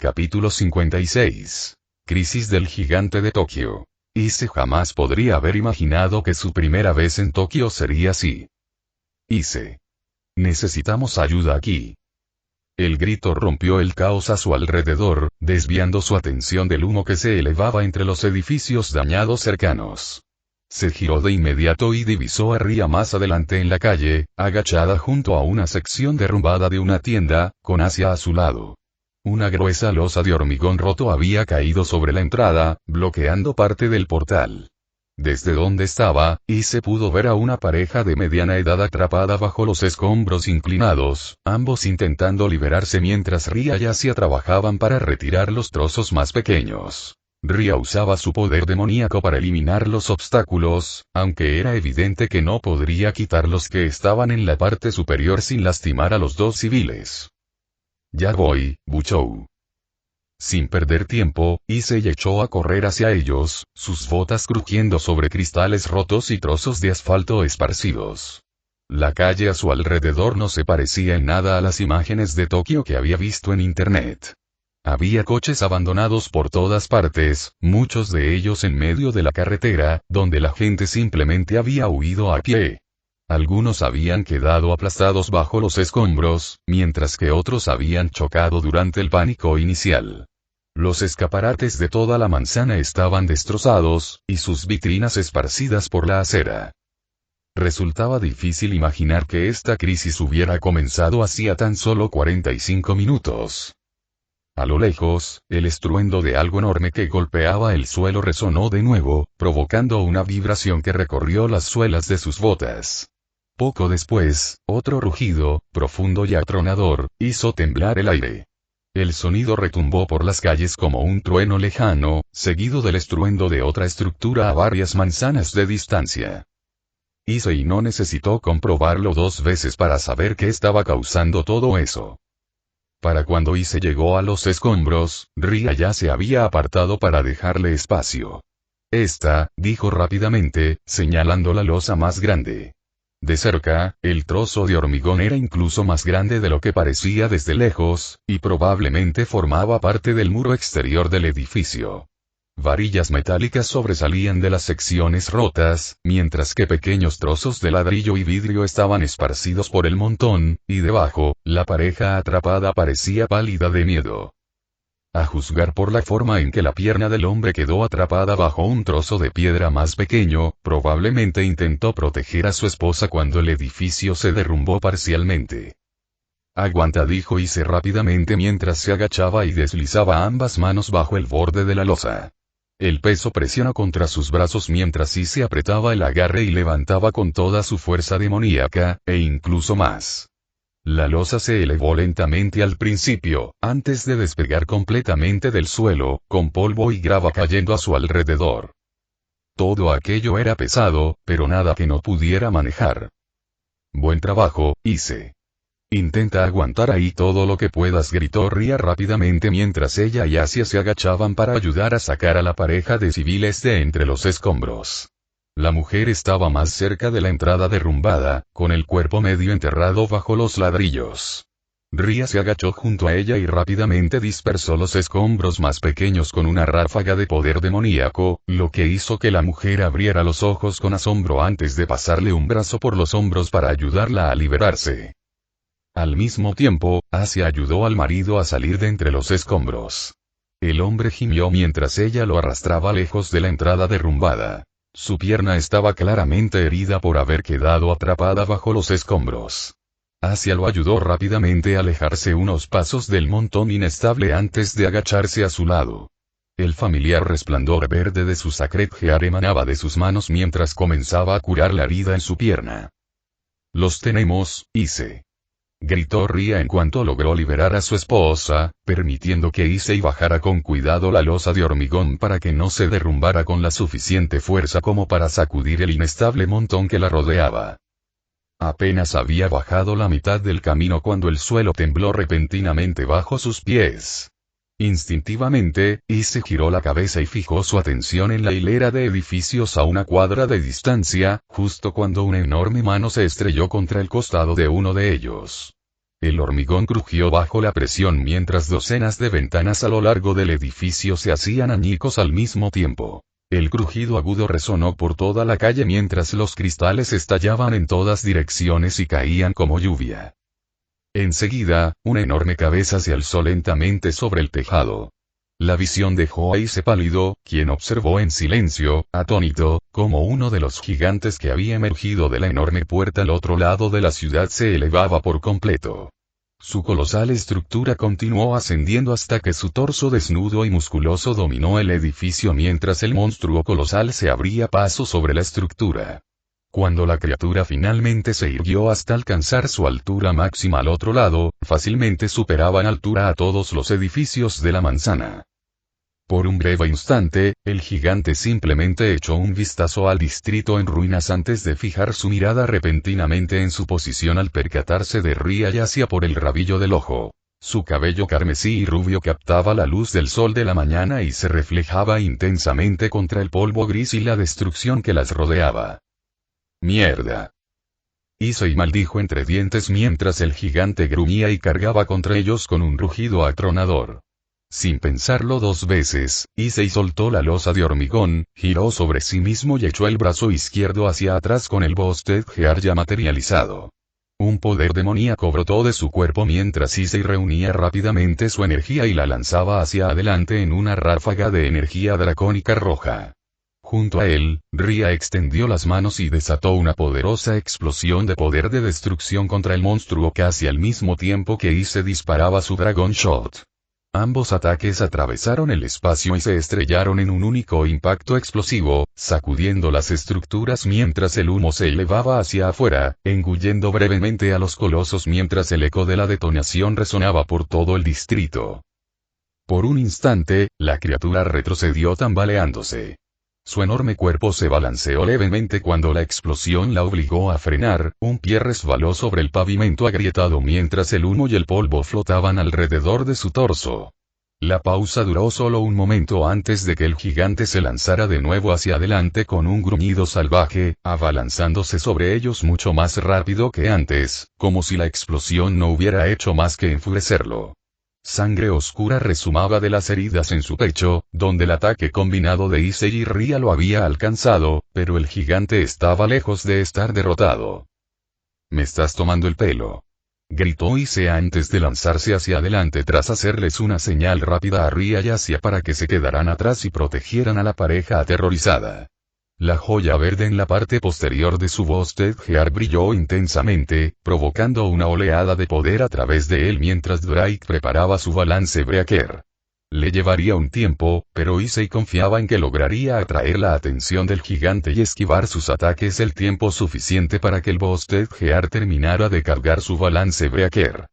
Capítulo 56. Crisis del gigante de Tokio. Ise jamás podría haber imaginado que su primera vez en Tokio sería así. Ise. Necesitamos ayuda aquí. El grito rompió el caos a su alrededor, desviando su atención del humo que se elevaba entre los edificios dañados cercanos. Se giró de inmediato y divisó a Ria más adelante en la calle, agachada junto a una sección derrumbada de una tienda, con Asia a su lado. Una gruesa losa de hormigón roto había caído sobre la entrada, bloqueando parte del portal. Desde donde estaba, Ise pudo ver a una pareja de mediana edad atrapada bajo los escombros inclinados, ambos intentando liberarse mientras Ria y Asia trabajaban para retirar los trozos más pequeños. Ria usaba su poder demoníaco para eliminar los obstáculos, aunque era evidente que no podría quitar los que estaban en la parte superior sin lastimar a los dos civiles. Ya voy, Buchou. Sin perder tiempo, Ise echó a correr hacia ellos, sus botas crujiendo sobre cristales rotos y trozos de asfalto esparcidos. La calle a su alrededor no se parecía en nada a las imágenes de Tokio que había visto en internet. Había coches abandonados por todas partes, muchos de ellos en medio de la carretera, donde la gente simplemente había huido a pie. Algunos habían quedado aplastados bajo los escombros, mientras que otros habían chocado durante el pánico inicial. Los escaparates de toda la manzana estaban destrozados, y sus vitrinas esparcidas por la acera. Resultaba difícil imaginar que esta crisis hubiera comenzado hacía tan solo 45 minutos. A lo lejos, el estruendo de algo enorme que golpeaba el suelo resonó de nuevo, provocando una vibración que recorrió las suelas de sus botas. Poco después, otro rugido, profundo y atronador, hizo temblar el aire. El sonido retumbó por las calles como un trueno lejano, seguido del estruendo de otra estructura a varias manzanas de distancia. Issei no necesitó comprobarlo dos veces para saber qué estaba causando todo eso. Para cuando Issei llegó a los escombros, Ria ya se había apartado para dejarle espacio. Dijo rápidamente, señalando la losa más grande. De cerca, el trozo de hormigón era incluso más grande de lo que parecía desde lejos, y probablemente formaba parte del muro exterior del edificio. Varillas metálicas sobresalían de las secciones rotas, mientras que pequeños trozos de ladrillo y vidrio estaban esparcidos por el montón, y debajo, la pareja atrapada parecía pálida de miedo. A juzgar por la forma en que la pierna del hombre quedó atrapada bajo un trozo de piedra más pequeño, probablemente intentó proteger a su esposa cuando el edificio se derrumbó parcialmente. Aguanta, dijo Ise rápidamente mientras se agachaba y deslizaba ambas manos bajo el borde de la losa. El peso presionó contra sus brazos mientras Ise apretaba el agarre y levantaba con toda su fuerza demoníaca, e incluso más. La losa se elevó lentamente al principio, antes de despegar completamente del suelo, con polvo y grava cayendo a su alrededor. Todo aquello era pesado, pero nada que no pudiera manejar. Buen trabajo, Ise. Intenta aguantar ahí todo lo que puedas, gritó Ria rápidamente mientras ella y Asia se agachaban para ayudar a sacar a la pareja de civiles de entre los escombros. La mujer estaba más cerca de la entrada derrumbada, con el cuerpo medio enterrado bajo los ladrillos. Ria se agachó junto a ella y rápidamente dispersó los escombros más pequeños con una ráfaga de poder demoníaco, lo que hizo que la mujer abriera los ojos con asombro antes de pasarle un brazo por los hombros para ayudarla a liberarse. Al mismo tiempo, Asia ayudó al marido a salir de entre los escombros. El hombre gimió mientras ella lo arrastraba lejos de la entrada derrumbada. Su pierna estaba claramente herida por haber quedado atrapada bajo los escombros. Asia lo ayudó rápidamente a alejarse unos pasos del montón inestable antes de agacharse a su lado. El familiar resplandor verde de su Sacred Gear emanaba de sus manos mientras comenzaba a curar la herida en su pierna. «Los tenemos, Ise», gritó Ria en cuanto logró liberar a su esposa, permitiendo que Issei bajara con cuidado la losa de hormigón para que no se derrumbara con la suficiente fuerza como para sacudir el inestable montón que la rodeaba. Apenas había bajado la mitad del camino cuando el suelo tembló repentinamente bajo sus pies. Instintivamente, Issei giró la cabeza y fijó su atención en la hilera de edificios a una cuadra de distancia, justo cuando una enorme mano se estrelló contra el costado de uno de ellos. El hormigón crujió bajo la presión mientras docenas de ventanas a lo largo del edificio se hacían añicos al mismo tiempo. El crujido agudo resonó por toda la calle mientras los cristales estallaban en todas direcciones y caían como lluvia. Enseguida, una enorme cabeza se alzó lentamente sobre el tejado. La visión dejó a Ise pálido, quien observó en silencio, atónito, cómo uno de los gigantes que había emergido de la enorme puerta al otro lado de la ciudad se elevaba por completo. Su colosal estructura continuó ascendiendo hasta que su torso desnudo y musculoso dominó el edificio mientras el monstruo colosal se abría paso sobre la estructura. Cuando la criatura finalmente se irguió hasta alcanzar su altura máxima al otro lado, fácilmente superaba en altura a todos los edificios de la manzana. Por un breve instante, el gigante simplemente echó un vistazo al distrito en ruinas antes de fijar su mirada repentinamente en su posición al percatarse de Ria yacía por el rabillo del ojo. Su cabello carmesí y rubio captaba la luz del sol de la mañana y se reflejaba intensamente contra el polvo gris y la destrucción que las rodeaba. ¡Mierda! Issei maldijo entre dientes mientras el gigante gruñía y cargaba contra ellos con un rugido atronador. Sin pensarlo dos veces, Issei soltó la losa de hormigón, giró sobre sí mismo y echó el brazo izquierdo hacia atrás con el Boosted Gear ya materializado. Un poder demoníaco brotó de su cuerpo mientras Issei reunía rápidamente su energía y la lanzaba hacia adelante en una ráfaga de energía dracónica roja. Junto a él, Ria extendió las manos y desató una poderosa explosión de poder de destrucción contra el monstruo casi al mismo tiempo que Issei disparaba su Dragon Shot. Ambos ataques atravesaron el espacio y se estrellaron en un único impacto explosivo, sacudiendo las estructuras mientras el humo se elevaba hacia afuera, engullendo brevemente a los colosos mientras el eco de la detonación resonaba por todo el distrito. Por un instante, la criatura retrocedió tambaleándose. Su enorme cuerpo se balanceó levemente cuando la explosión la obligó a frenar, un pie resbaló sobre el pavimento agrietado mientras el humo y el polvo flotaban alrededor de su torso. La pausa duró solo un momento antes de que el gigante se lanzara de nuevo hacia adelante con un gruñido salvaje, abalanzándose sobre ellos mucho más rápido que antes, como si la explosión no hubiera hecho más que enfurecerlo. Sangre oscura resumaba de las heridas en su pecho, donde el ataque combinado de Issei y Ria lo había alcanzado, pero el gigante estaba lejos de estar derrotado. «Me estás tomando el pelo», gritó Issei antes de lanzarse hacia adelante tras hacerles una señal rápida a Ria y Asia para que se quedaran atrás y protegieran a la pareja aterrorizada. La joya verde en la parte posterior de su Boosted Gear brilló intensamente, provocando una oleada de poder a través de él mientras Drake preparaba su balance breaker. Le llevaría un tiempo, pero Issei confiaba en que lograría atraer la atención del gigante y esquivar sus ataques el tiempo suficiente para que el Boosted Gear terminara de cargar su balance breaker.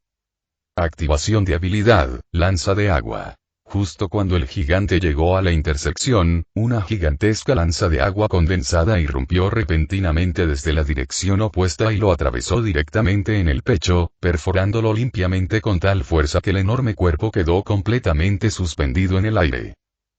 Activación de habilidad, lanza de agua. Justo cuando el gigante llegó a la intersección, una gigantesca lanza de agua condensada irrumpió repentinamente desde la dirección opuesta y lo atravesó directamente en el pecho, perforándolo limpiamente con tal fuerza que el enorme cuerpo quedó completamente suspendido en el aire.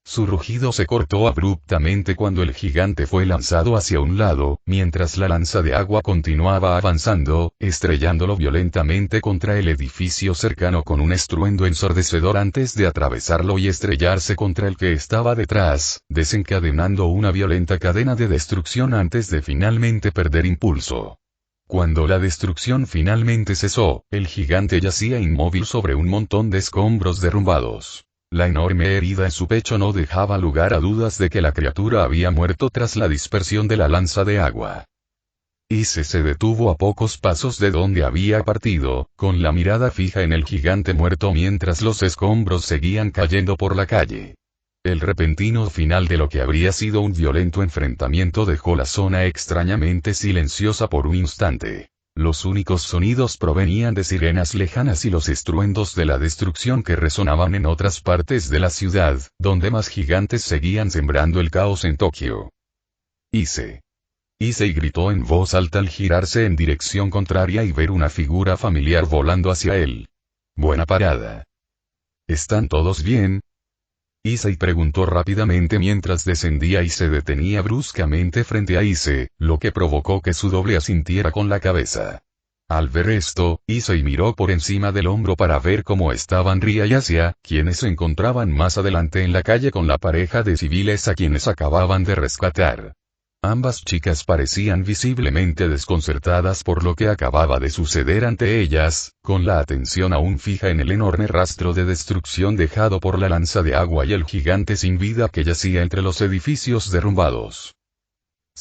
Su rugido se cortó abruptamente cuando el gigante fue lanzado hacia un lado, mientras la lanza de agua continuaba avanzando, estrellándolo violentamente contra el edificio cercano con un estruendo ensordecedor antes de atravesarlo y estrellarse contra el que estaba detrás, desencadenando una violenta cadena de destrucción antes de finalmente perder impulso. Cuando la destrucción finalmente cesó, el gigante yacía inmóvil sobre un montón de escombros derrumbados. La enorme herida en su pecho no dejaba lugar a dudas de que la criatura había muerto tras la dispersión de la lanza de agua. Issei se detuvo a pocos pasos de donde había partido, con la mirada fija en el gigante muerto mientras los escombros seguían cayendo por la calle. El repentino final de lo que habría sido un violento enfrentamiento dejó la zona extrañamente silenciosa por un instante. Los únicos sonidos provenían de sirenas lejanas y los estruendos de la destrucción que resonaban en otras partes de la ciudad, donde más gigantes seguían sembrando el caos en Tokio. Issei gritó en voz alta al girarse en dirección contraria y ver una figura familiar volando hacia él. «Buena parada. ¿Están todos bien?» Issei preguntó rápidamente mientras descendía y se detenía bruscamente frente a Issei, lo que provocó que su doble asintiera con la cabeza. Al ver esto, Issei miró por encima del hombro para ver cómo estaban Ria y Asia, quienes se encontraban más adelante en la calle con la pareja de civiles a quienes acababan de rescatar. Ambas chicas parecían visiblemente desconcertadas por lo que acababa de suceder ante ellas, con la atención aún fija en el enorme rastro de destrucción dejado por la lanza de agua y el gigante sin vida que yacía entre los edificios derrumbados.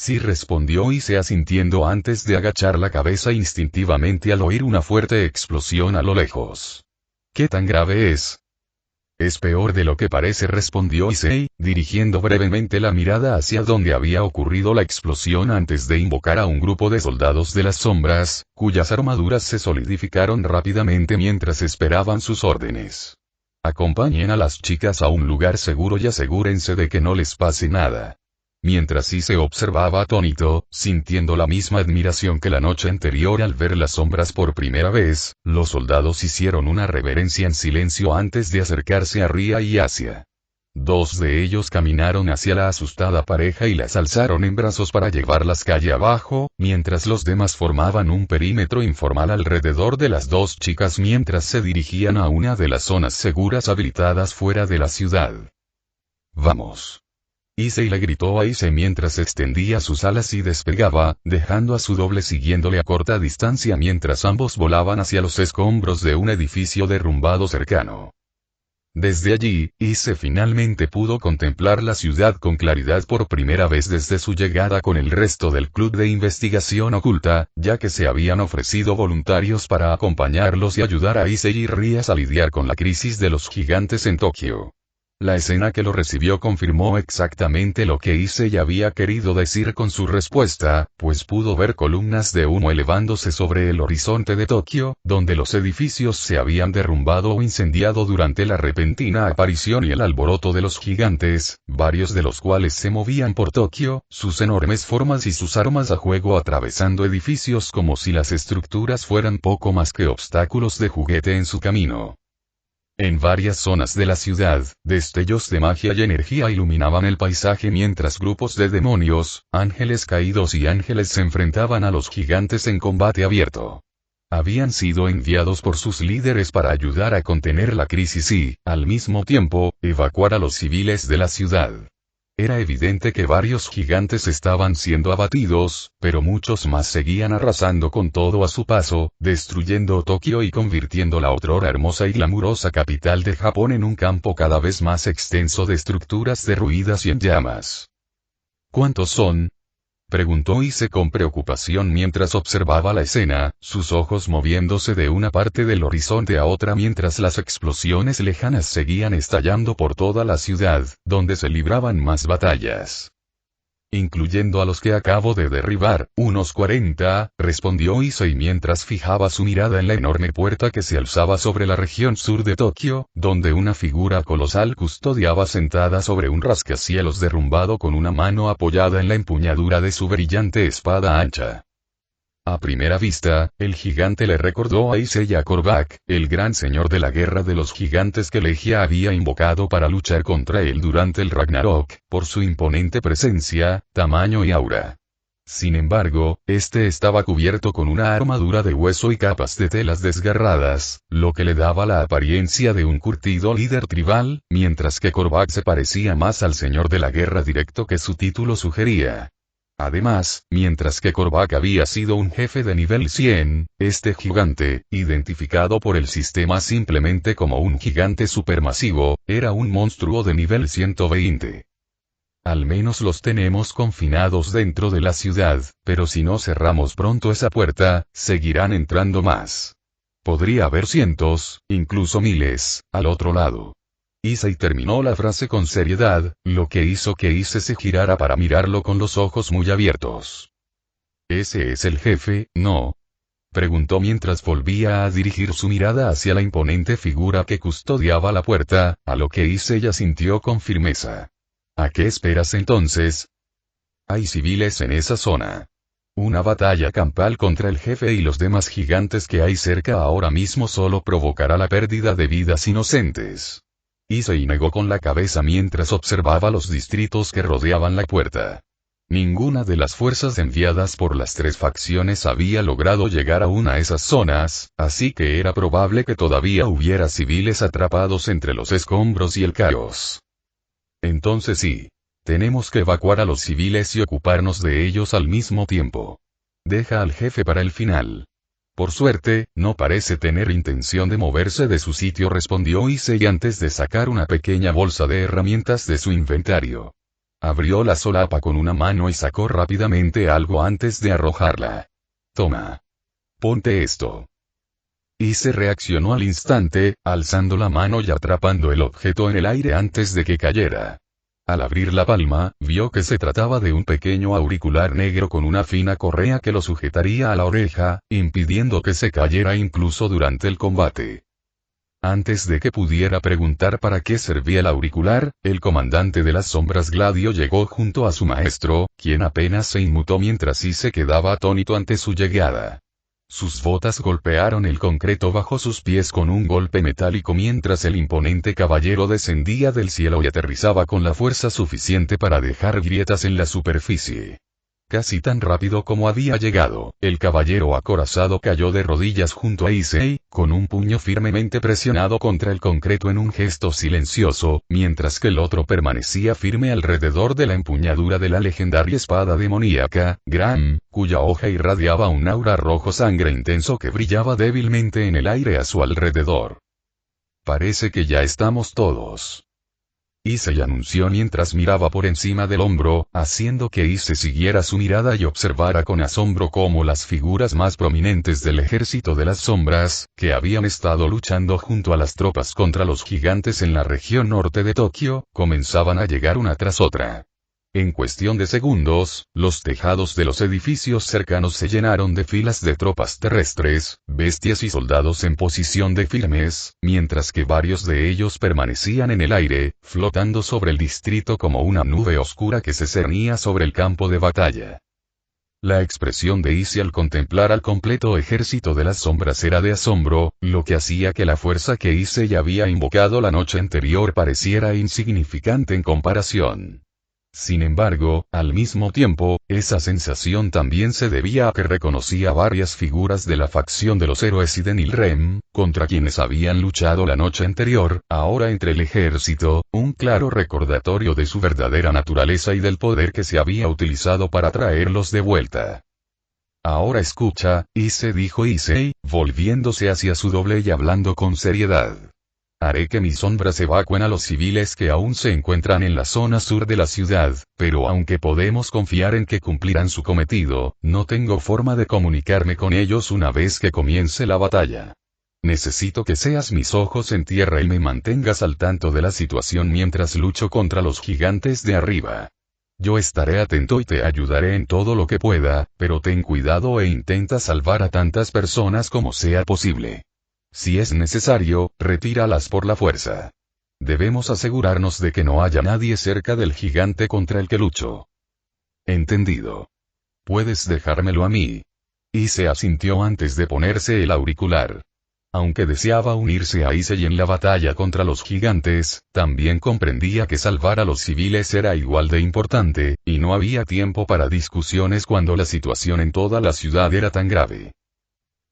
Sí, respondió Issei asintiendo antes de agachar la cabeza instintivamente al oír una fuerte explosión a lo lejos. ¿Qué tan grave es? Es peor de lo que parece, respondió Issei, dirigiendo brevemente la mirada hacia donde había ocurrido la explosión antes de invocar a un grupo de soldados de las sombras, cuyas armaduras se solidificaron rápidamente mientras esperaban sus órdenes. Acompañen a las chicas a un lugar seguro y asegúrense de que no les pase nada. Mientras Issei observaba atónito, sintiendo la misma admiración que la noche anterior al ver las sombras por primera vez, los soldados hicieron una reverencia en silencio antes de acercarse a Ria y Asia. Dos de ellos caminaron hacia la asustada pareja y las alzaron en brazos para llevarlas calle abajo, mientras los demás formaban un perímetro informal alrededor de las dos chicas mientras se dirigían a una de las zonas seguras habilitadas fuera de la ciudad. «Vamos». Issei le gritó a Issei mientras extendía sus alas y despegaba, dejando a su doble siguiéndole a corta distancia mientras ambos volaban hacia los escombros de un edificio derrumbado cercano. Desde allí, Issei finalmente pudo contemplar la ciudad con claridad por primera vez desde su llegada con el resto del club de investigación oculta, ya que se habían ofrecido voluntarios para acompañarlos y ayudar a Issei y Ria a lidiar con la crisis de los gigantes en Tokio. La escena que lo recibió confirmó exactamente lo que Issei había querido decir con su respuesta, pues pudo ver columnas de humo elevándose sobre el horizonte de Tokio, donde los edificios se habían derrumbado o incendiado durante la repentina aparición y el alboroto de los gigantes, varios de los cuales se movían por Tokio, sus enormes formas y sus armas a juego atravesando edificios como si las estructuras fueran poco más que obstáculos de juguete en su camino. En varias zonas de la ciudad, destellos de magia y energía iluminaban el paisaje mientras grupos de demonios, ángeles caídos y ángeles se enfrentaban a los gigantes en combate abierto. Habían sido enviados por sus líderes para ayudar a contener la crisis y, al mismo tiempo, evacuar a los civiles de la ciudad. Era evidente que varios gigantes estaban siendo abatidos, pero muchos más seguían arrasando con todo a su paso, destruyendo Tokio y convirtiendo la otrora hermosa y glamurosa capital de Japón en un campo cada vez más extenso de estructuras derruidas y en llamas. ¿Cuántos son?, preguntó Issei con preocupación mientras observaba la escena, sus ojos moviéndose de una parte del horizonte a otra mientras las explosiones lejanas seguían estallando por toda la ciudad, donde se libraban más batallas. Incluyendo a los que acabo de derribar, unos 40, respondió Issei mientras fijaba su mirada en la enorme puerta que se alzaba sobre la región sur de Tokio, donde una figura colosal custodiaba sentada sobre un rascacielos derrumbado con una mano apoyada en la empuñadura de su brillante espada ancha. A primera vista, el gigante le recordó a Issei y a Korvac, el gran señor de la guerra de los gigantes que Legia había invocado para luchar contra él durante el Ragnarok, por su imponente presencia, tamaño y aura. Sin embargo, este estaba cubierto con una armadura de hueso y capas de telas desgarradas, lo que le daba la apariencia de un curtido líder tribal, mientras que Korvac se parecía más al señor de la guerra directo que su título sugería. Además, mientras que Korvac había sido un jefe de nivel 100, este gigante, identificado por el sistema simplemente como un gigante supermasivo, era un monstruo de nivel 120. Al menos los tenemos confinados dentro de la ciudad, pero si no cerramos pronto esa puerta, seguirán entrando más. Podría haber cientos, incluso miles, al otro lado. Issei terminó la frase con seriedad, lo que hizo que Issei se girara para mirarlo con los ojos muy abiertos. ¿Ese es el jefe, no?, preguntó mientras volvía a dirigir su mirada hacia la imponente figura que custodiaba la puerta, a lo que Issei asintió con firmeza. ¿A qué esperas entonces? Hay civiles en esa zona. Una batalla campal contra el jefe y los demás gigantes que hay cerca ahora mismo solo provocará la pérdida de vidas inocentes. Issei negó con la cabeza mientras observaba los distritos que rodeaban la puerta. Ninguna de las fuerzas enviadas por las tres facciones había logrado llegar aún a esas zonas, así que era probable que todavía hubiera civiles atrapados entre los escombros y el caos. Entonces sí. Tenemos que evacuar a los civiles y ocuparnos de ellos al mismo tiempo. Deja al jefe para el final. Por suerte, no parece tener intención de moverse de su sitio, respondió Issei antes de sacar una pequeña bolsa de herramientas de su inventario. Abrió la solapa con una mano y sacó rápidamente algo antes de arrojarla. Toma. Ponte esto. Issei reaccionó al instante, alzando la mano y atrapando el objeto en el aire antes de que cayera. Al abrir la palma, vio que se trataba de un pequeño auricular negro con una fina correa que lo sujetaría a la oreja, impidiendo que se cayera incluso durante el combate. Antes de que pudiera preguntar para qué servía el auricular, el comandante de las sombras Gladio llegó junto a su maestro, quien apenas se inmutó mientras se quedaba atónito ante su llegada. Sus botas golpearon el concreto bajo sus pies con un golpe metálico mientras el imponente caballero descendía del cielo y aterrizaba con la fuerza suficiente para dejar grietas en la superficie. Casi tan rápido como había llegado, el caballero acorazado cayó de rodillas junto a Issei, con un puño firmemente presionado contra el concreto en un gesto silencioso, mientras que el otro permanecía firme alrededor de la empuñadura de la legendaria espada demoníaca, Gram, cuya hoja irradiaba un aura rojo sangre intenso que brillaba débilmente en el aire a su alrededor. Parece que ya estamos todos. Issei anunció mientras miraba por encima del hombro, haciendo que Issei siguiera su mirada y observara con asombro cómo las figuras más prominentes del ejército de las sombras, que habían estado luchando junto a las tropas contra los gigantes en la región norte de Tokio, comenzaban a llegar una tras otra. En cuestión de segundos, los tejados de los edificios cercanos se llenaron de filas de tropas terrestres, bestias y soldados en posición de firmes, mientras que varios de ellos permanecían en el aire, flotando sobre el distrito como una nube oscura que se cernía sobre el campo de batalla. La expresión de Issei al contemplar al completo ejército de las sombras era de asombro, lo que hacía que la fuerza que Issei había invocado la noche anterior pareciera insignificante en comparación. Sin embargo, al mismo tiempo, esa sensación también se debía a que reconocía varias figuras de la facción de los héroes y de Nilrem, contra quienes habían luchado la noche anterior, ahora entre el ejército, un claro recordatorio de su verdadera naturaleza y del poder que se había utilizado para traerlos de vuelta. Ahora escucha, dijo Issei, volviéndose hacia su doble y hablando con seriedad. Haré que mis sombras evacúen a los civiles que aún se encuentran en la zona sur de la ciudad, pero aunque podemos confiar en que cumplirán su cometido, no tengo forma de comunicarme con ellos una vez que comience la batalla. Necesito que seas mis ojos en tierra y me mantengas al tanto de la situación mientras lucho contra los gigantes de arriba. Yo estaré atento y te ayudaré en todo lo que pueda, pero ten cuidado e intenta salvar a tantas personas como sea posible. Si es necesario, retíralas por la fuerza. Debemos asegurarnos de que no haya nadie cerca del gigante contra el que lucho. Entendido. Puedes dejármelo a mí. Issei asintió antes de ponerse el auricular. Aunque deseaba unirse a Issei en la batalla contra los gigantes, también comprendía que salvar a los civiles era igual de importante, y no había tiempo para discusiones cuando la situación en toda la ciudad era tan grave.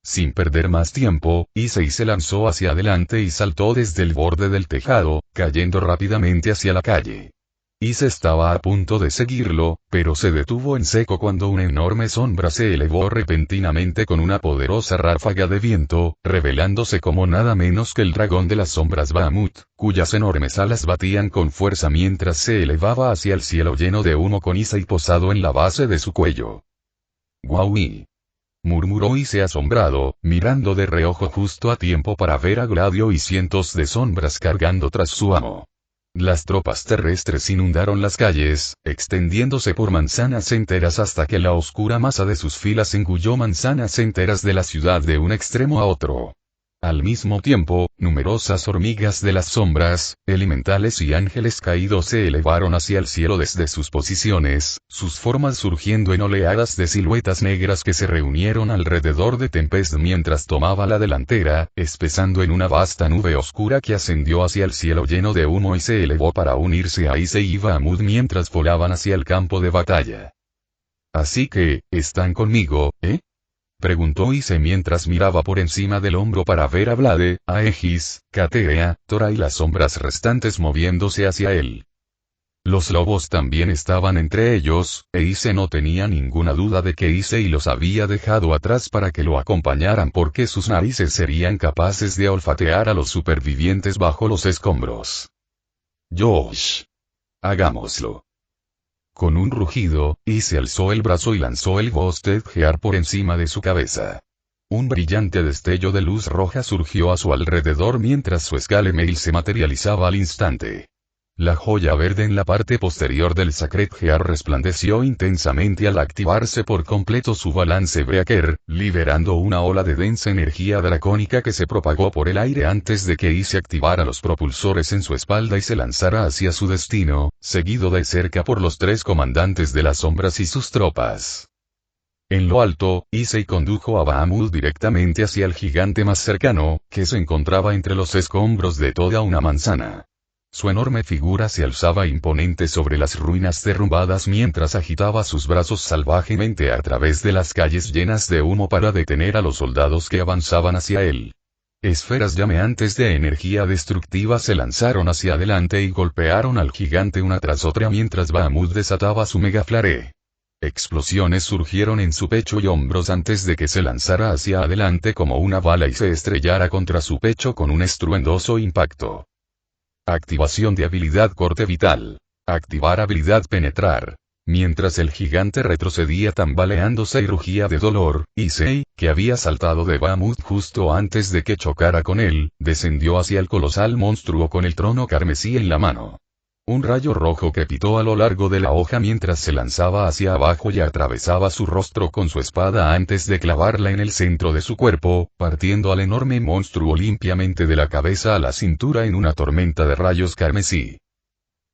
Sin perder más tiempo, Issei se lanzó hacia adelante y saltó desde el borde del tejado, cayendo rápidamente hacia la calle. Issei estaba a punto de seguirlo, pero se detuvo en seco cuando una enorme sombra se elevó repentinamente con una poderosa ráfaga de viento, revelándose como nada menos que el dragón de las sombras Bahamut, cuyas enormes alas batían con fuerza mientras se elevaba hacia el cielo lleno de humo con Issei posado en la base de su cuello. ¡Guau! Murmuró Issei asombrado, mirando de reojo justo a tiempo para ver a Gladio y cientos de sombras cargando tras su amo. Las tropas terrestres inundaron las calles, extendiéndose por manzanas enteras hasta que la oscura masa de sus filas engulló manzanas enteras de la ciudad de un extremo a otro. Al mismo tiempo, numerosas hormigas de las sombras, elementales y ángeles caídos se elevaron hacia el cielo desde sus posiciones, sus formas surgiendo en oleadas de siluetas negras que se reunieron alrededor de Tempest mientras tomaba la delantera, espesando en una vasta nube oscura que ascendió hacia el cielo lleno de humo y se elevó para unirse a Issei y Bahamut mientras volaban hacia el campo de batalla. Así que, ¿están conmigo, preguntó Ise mientras miraba por encima del hombro para ver a Vlade, a Aegis, Katea, Tora y las sombras restantes moviéndose hacia él. Los lobos también estaban entre ellos, e Ise no tenía ninguna duda de que Issei los había dejado atrás para que lo acompañaran porque sus narices serían capaces de olfatear a los supervivientes bajo los escombros. Josh. Hagámoslo. Con un rugido, Ise alzó el brazo y lanzó el Ghosted Gear por encima de su cabeza. Un brillante destello de luz roja surgió a su alrededor mientras su Scalemail se materializaba al instante. La joya verde en la parte posterior del Sacred Gear resplandeció intensamente al activarse por completo su balance Breaker, liberando una ola de densa energía dracónica que se propagó por el aire antes de que Ise activara los propulsores en su espalda y se lanzara hacia su destino, seguido de cerca por los 3 comandantes de las sombras y sus tropas. En lo alto, Issei condujo a Bahamut directamente hacia el gigante más cercano, que se encontraba entre los escombros de toda una manzana. Su enorme figura se alzaba imponente sobre las ruinas derrumbadas mientras agitaba sus brazos salvajemente a través de las calles llenas de humo para detener a los soldados que avanzaban hacia él. Esferas llameantes de energía destructiva se lanzaron hacia adelante y golpearon al gigante una tras otra mientras Bahamut desataba su megaflare. Explosiones surgieron en su pecho y hombros antes de que se lanzara hacia adelante como una bala y se estrellara contra su pecho con un estruendoso impacto. Activación de habilidad corte vital. Activar habilidad penetrar. Mientras el gigante retrocedía tambaleándose y rugía de dolor, Issei, que había saltado de Bahamut justo antes de que chocara con él, descendió hacia el colosal monstruo con el trono carmesí en la mano. Un rayo rojo que pitó a lo largo de la hoja mientras se lanzaba hacia abajo y atravesaba su rostro con su espada antes de clavarla en el centro de su cuerpo, partiendo al enorme monstruo limpiamente de la cabeza a la cintura en una tormenta de rayos carmesí.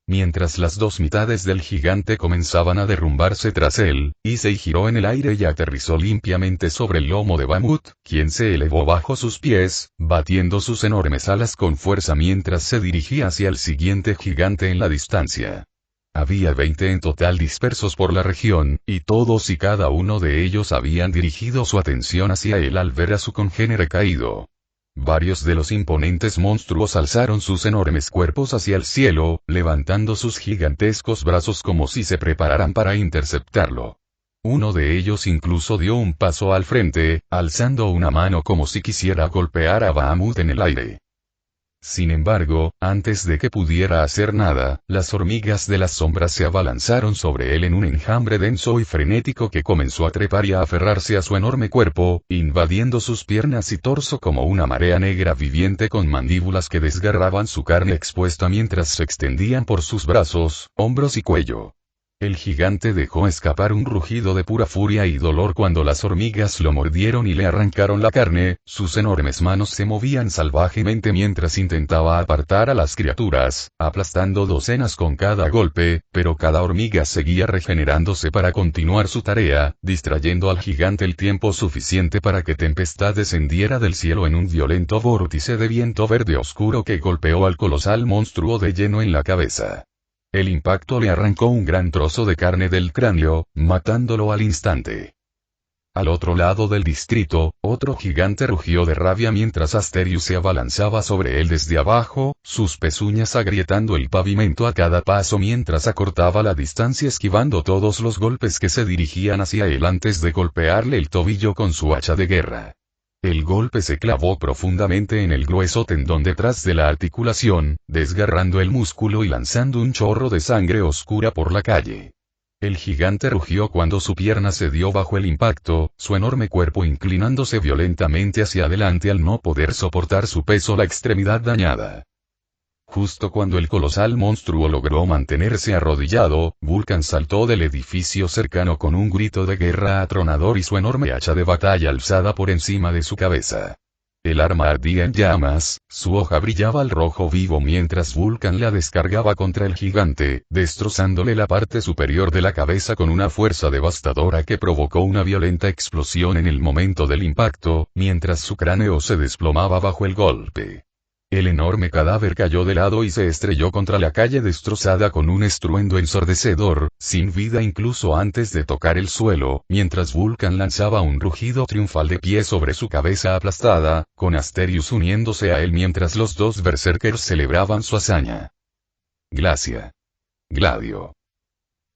Mientras las dos mitades del gigante comenzaban a derrumbarse tras él, Issei giró en el aire y aterrizó limpiamente sobre el lomo de Bahamut, quien se elevó bajo sus pies, batiendo sus enormes alas con fuerza mientras se dirigía hacia el siguiente gigante en la distancia. Había 20 en total dispersos por la región, y todos y cada uno de ellos habían dirigido su atención hacia él al ver a su congénere caído. Varios de los imponentes monstruos alzaron sus enormes cuerpos hacia el cielo, levantando sus gigantescos brazos como si se prepararan para interceptarlo. Uno de ellos incluso dio un paso al frente, alzando una mano como si quisiera golpear a Bahamut en el aire. Sin embargo, antes de que pudiera hacer nada, las hormigas de las sombras se abalanzaron sobre él en un enjambre denso y frenético que comenzó a trepar y a aferrarse a su enorme cuerpo, invadiendo sus piernas y torso como una marea negra viviente con mandíbulas que desgarraban su carne expuesta mientras se extendían por sus brazos, hombros y cuello. El gigante dejó escapar un rugido de pura furia y dolor cuando las hormigas lo mordieron y le arrancaron la carne, sus enormes manos se movían salvajemente mientras intentaba apartar a las criaturas, aplastando docenas con cada golpe, pero cada hormiga seguía regenerándose para continuar su tarea, distrayendo al gigante el tiempo suficiente para que Tempestad descendiera del cielo en un violento vórtice de viento verde oscuro que golpeó al colosal monstruo de lleno en la cabeza. El impacto le arrancó un gran trozo de carne del cráneo, matándolo al instante. Al otro lado del distrito, otro gigante rugió de rabia mientras Asterius se abalanzaba sobre él desde abajo, sus pezuñas agrietando el pavimento a cada paso mientras acortaba la distancia esquivando todos los golpes que se dirigían hacia él antes de golpearle el tobillo con su hacha de guerra. El golpe se clavó profundamente en el grueso tendón detrás de la articulación, desgarrando el músculo y lanzando un chorro de sangre oscura por la calle. El gigante rugió cuando su pierna cedió bajo el impacto, su enorme cuerpo inclinándose violentamente hacia adelante al no poder soportar su peso la extremidad dañada. Justo cuando el colosal monstruo logró mantenerse arrodillado, Vulcan saltó del edificio cercano con un grito de guerra atronador y su enorme hacha de batalla alzada por encima de su cabeza. El arma ardía en llamas, su hoja brillaba al rojo vivo mientras Vulcan la descargaba contra el gigante, destrozándole la parte superior de la cabeza con una fuerza devastadora que provocó una violenta explosión en el momento del impacto, mientras su cráneo se desplomaba bajo el golpe. El enorme cadáver cayó de lado y se estrelló contra la calle destrozada con un estruendo ensordecedor, sin vida incluso antes de tocar el suelo, mientras Vulcan lanzaba un rugido triunfal de pie sobre su cabeza aplastada, con Asterius uniéndose a él mientras los dos berserkers celebraban su hazaña. Glacia. Gladio.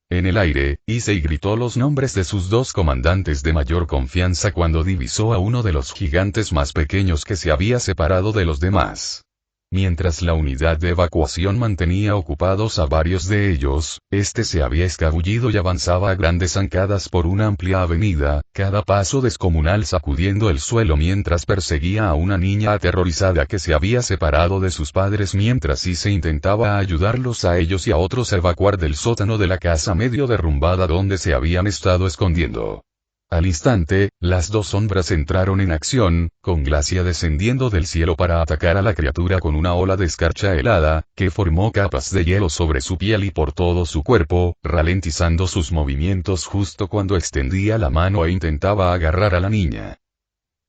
En el aire, Issei gritó los nombres de sus dos comandantes de mayor confianza cuando divisó a uno de los gigantes más pequeños que se había separado de los demás. Mientras la unidad de evacuación mantenía ocupados a varios de ellos, este se había escabullido y avanzaba a grandes zancadas por una amplia avenida, cada paso descomunal sacudiendo el suelo mientras perseguía a una niña aterrorizada que se había separado de sus padres mientras se intentaba ayudarlos a ellos y a otros a evacuar del sótano de la casa medio derrumbada donde se habían estado escondiendo. Al instante, las dos sombras entraron en acción, con Glacia descendiendo del cielo para atacar a la criatura con una ola de escarcha helada, que formó capas de hielo sobre su piel y por todo su cuerpo, ralentizando sus movimientos justo cuando extendía la mano e intentaba agarrar a la niña.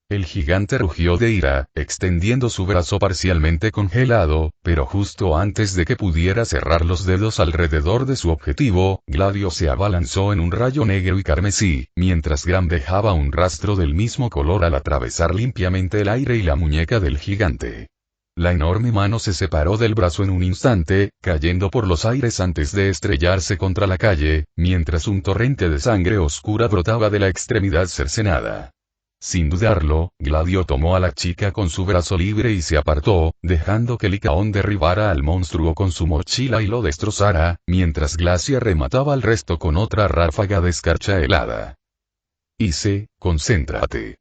El gigante rugió de ira, extendiendo su brazo parcialmente congelado, pero justo antes de que pudiera cerrar los dedos alrededor de su objetivo, Gladio se abalanzó en un rayo negro y carmesí, mientras Gram dejaba un rastro del mismo color al atravesar limpiamente el aire y la muñeca del gigante. La enorme mano se separó del brazo en un instante, cayendo por los aires antes de estrellarse contra la calle, mientras un torrente de sangre oscura brotaba de la extremidad cercenada. Sin dudarlo, Gladio tomó a la chica con su brazo libre y se apartó, dejando que Licaón derribara al monstruo con su mochila y lo destrozara, mientras Glacia remataba al resto con otra ráfaga de escarcha helada. Issei, concéntrate.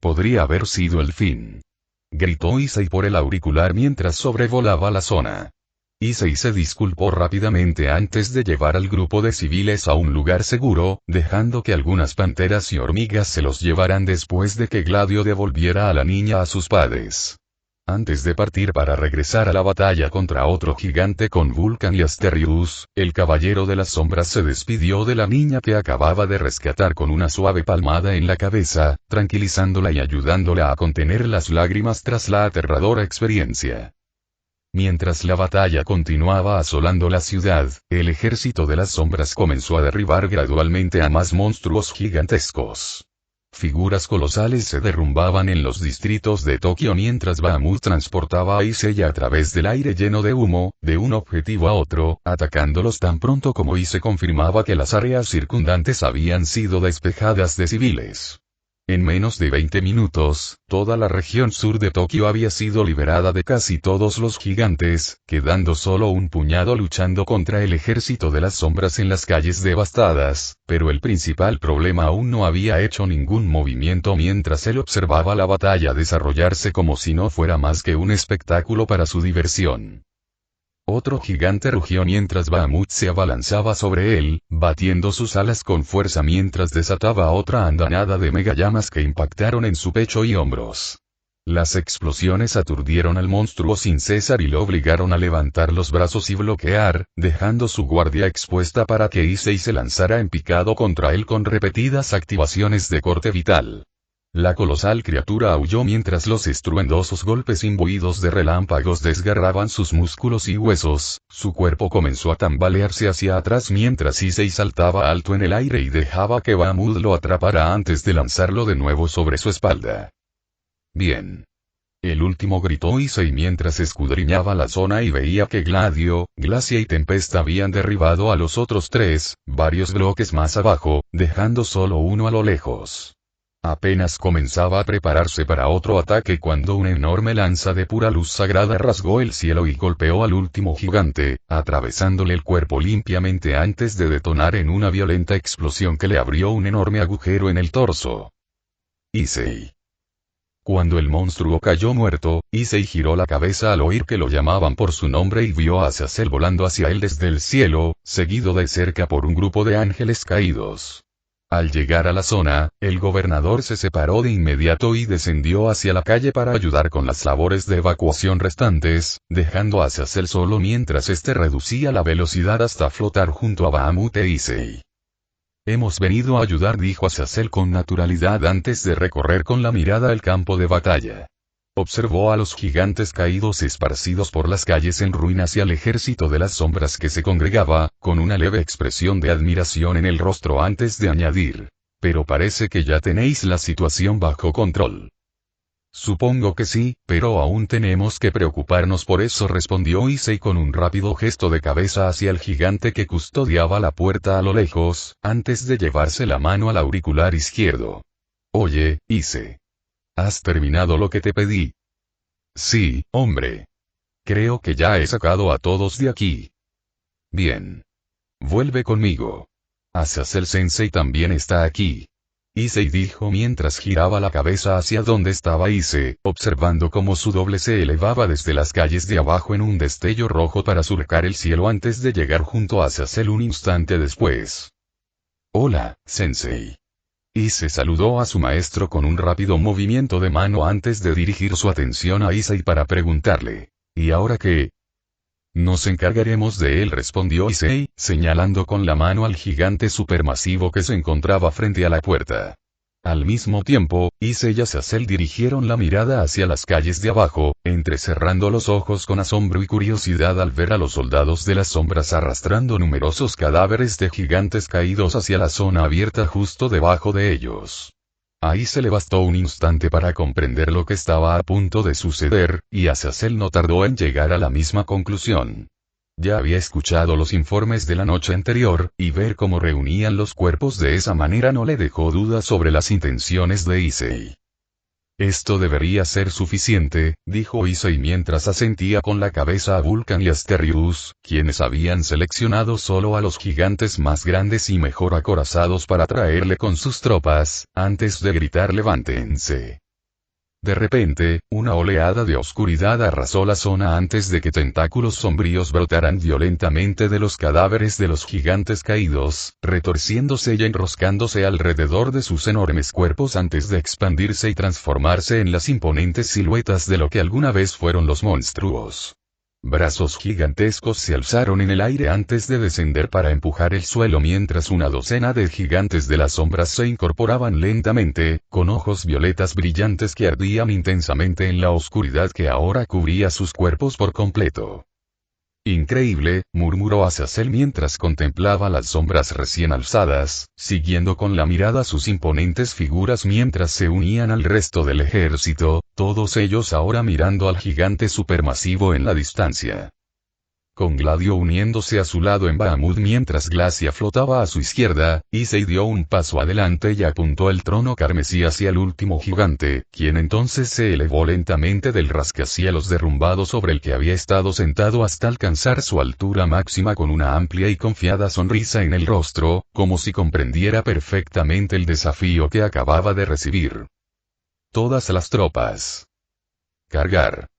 Podría haber sido el fin. Gritó Issei por el auricular mientras sobrevolaba la zona. Issei se disculpó rápidamente antes de llevar al grupo de civiles a un lugar seguro, dejando que algunas panteras y hormigas se los llevaran después de que Gladio devolviera a la niña a sus padres. Antes de partir para regresar a la batalla contra otro gigante con Vulcan y Asterius, el caballero de las sombras se despidió de la niña que acababa de rescatar con una suave palmada en la cabeza, tranquilizándola y ayudándola a contener las lágrimas tras la aterradora experiencia. Mientras la batalla continuaba asolando la ciudad, el ejército de las sombras comenzó a derribar gradualmente a más monstruos gigantescos. Figuras colosales se derrumbaban en los distritos de Tokio mientras Bahamut transportaba a Issei a través del aire lleno de humo, de un objetivo a otro, atacándolos tan pronto como Issei confirmaba que las áreas circundantes habían sido despejadas de civiles. En menos de 20 minutos, toda la región sur de Tokio había sido liberada de casi todos los gigantes, quedando solo un puñado luchando contra el ejército de las sombras en las calles devastadas, pero el principal problema aún no había hecho ningún movimiento mientras él observaba la batalla desarrollarse como si no fuera más que un espectáculo para su diversión. Otro gigante rugió mientras Bahamut se abalanzaba sobre él, batiendo sus alas con fuerza mientras desataba otra andanada de megallamas que impactaron en su pecho y hombros. Las explosiones aturdieron al monstruo sin cesar y lo obligaron a levantar los brazos y bloquear, dejando su guardia expuesta para que Issei se lanzara en picado contra él con repetidas activaciones de corte vital. La colosal criatura aulló mientras los estruendosos golpes imbuidos de relámpagos desgarraban sus músculos y huesos, su cuerpo comenzó a tambalearse hacia atrás mientras Issei saltaba alto en el aire y dejaba que Bahamut lo atrapara antes de lanzarlo de nuevo sobre su espalda. Bien. El último gritó Issei mientras escudriñaba la zona y veía que Gladio, Glacia y Tempesta habían derribado a los otros tres, varios bloques más abajo, dejando solo uno a lo lejos. Apenas comenzaba a prepararse para otro ataque cuando una enorme lanza de pura luz sagrada rasgó el cielo y golpeó al último gigante, atravesándole el cuerpo limpiamente antes de detonar en una violenta explosión que le abrió un enorme agujero en el torso. Issei. Cuando el monstruo cayó muerto, Issei giró la cabeza al oír que lo llamaban por su nombre y vio a Azazel volando hacia él desde el cielo, seguido de cerca por un grupo de ángeles caídos. Al llegar a la zona, el gobernador se separó de inmediato y descendió hacia la calle para ayudar con las labores de evacuación restantes, dejando a Azazel solo mientras este reducía la velocidad hasta flotar junto a Bahamut e Issei. Hemos venido a ayudar, dijo Azazel con naturalidad antes de recorrer con la mirada el campo de batalla. Observó a los gigantes caídos esparcidos por las calles en ruinas y al ejército de las sombras que se congregaba, con una leve expresión de admiración en el rostro antes de añadir. Pero parece que ya tenéis la situación bajo control. Supongo que sí, pero aún tenemos que preocuparnos por eso, respondió Issei con un rápido gesto de cabeza hacia el gigante que custodiaba la puerta a lo lejos, antes de llevarse la mano al auricular izquierdo. Oye, Issei. ¿Has terminado lo que te pedí? Sí, hombre. Creo que ya he sacado a todos de aquí. Bien. Vuelve conmigo. Azazel Sensei también está aquí. Issei dijo mientras giraba la cabeza hacia donde estaba Issei, observando cómo su doble se elevaba desde las calles de abajo en un destello rojo para surcar el cielo antes de llegar junto a Azazel un instante después. Hola, Sensei. Issei saludó a su maestro con un rápido movimiento de mano antes de dirigir su atención a Issei para preguntarle, ¿y ahora qué? Nos encargaremos de él, respondió Issei, señalando con la mano al gigante supermasivo que se encontraba frente a la puerta. Al mismo tiempo, Issei y Azazel dirigieron la mirada hacia las calles de abajo, entrecerrando los ojos con asombro y curiosidad al ver a los soldados de las sombras arrastrando numerosos cadáveres de gigantes caídos hacia la zona abierta justo debajo de ellos. A Issei le bastó un instante para comprender lo que estaba a punto de suceder, y Azazel no tardó en llegar a la misma conclusión. Ya había escuchado los informes de la noche anterior, y ver cómo reunían los cuerpos de esa manera no le dejó dudas sobre las intenciones de Issei. Esto debería ser suficiente, dijo Issei mientras asentía con la cabeza a Vulcan y Asterius, quienes habían seleccionado solo a los gigantes más grandes y mejor acorazados para traerle con sus tropas, antes de gritar levántense. De repente, una oleada de oscuridad arrasó la zona antes de que tentáculos sombríos brotaran violentamente de los cadáveres de los gigantes caídos, retorciéndose y enroscándose alrededor de sus enormes cuerpos antes de expandirse y transformarse en las imponentes siluetas de lo que alguna vez fueron los monstruos. Brazos gigantescos se alzaron en el aire antes de descender para empujar el suelo mientras una docena de gigantes de las sombras se incorporaban lentamente, con ojos violetas brillantes que ardían intensamente en la oscuridad que ahora cubría sus cuerpos por completo. Increíble, murmuró Azazel mientras contemplaba las sombras recién alzadas, siguiendo con la mirada sus imponentes figuras mientras se unían al resto del ejército, todos ellos ahora mirando al gigante supermasivo en la distancia. Con Gladio uniéndose a su lado en Bahamut mientras Glacia flotaba a su izquierda, Issei dio un paso adelante y apuntó el trono carmesí hacia el último gigante, quien entonces se elevó lentamente del rascacielos derrumbado sobre el que había estado sentado hasta alcanzar su altura máxima con una amplia y confiada sonrisa en el rostro, como si comprendiera perfectamente el desafío que acababa de recibir. Todas las tropas. Cargar.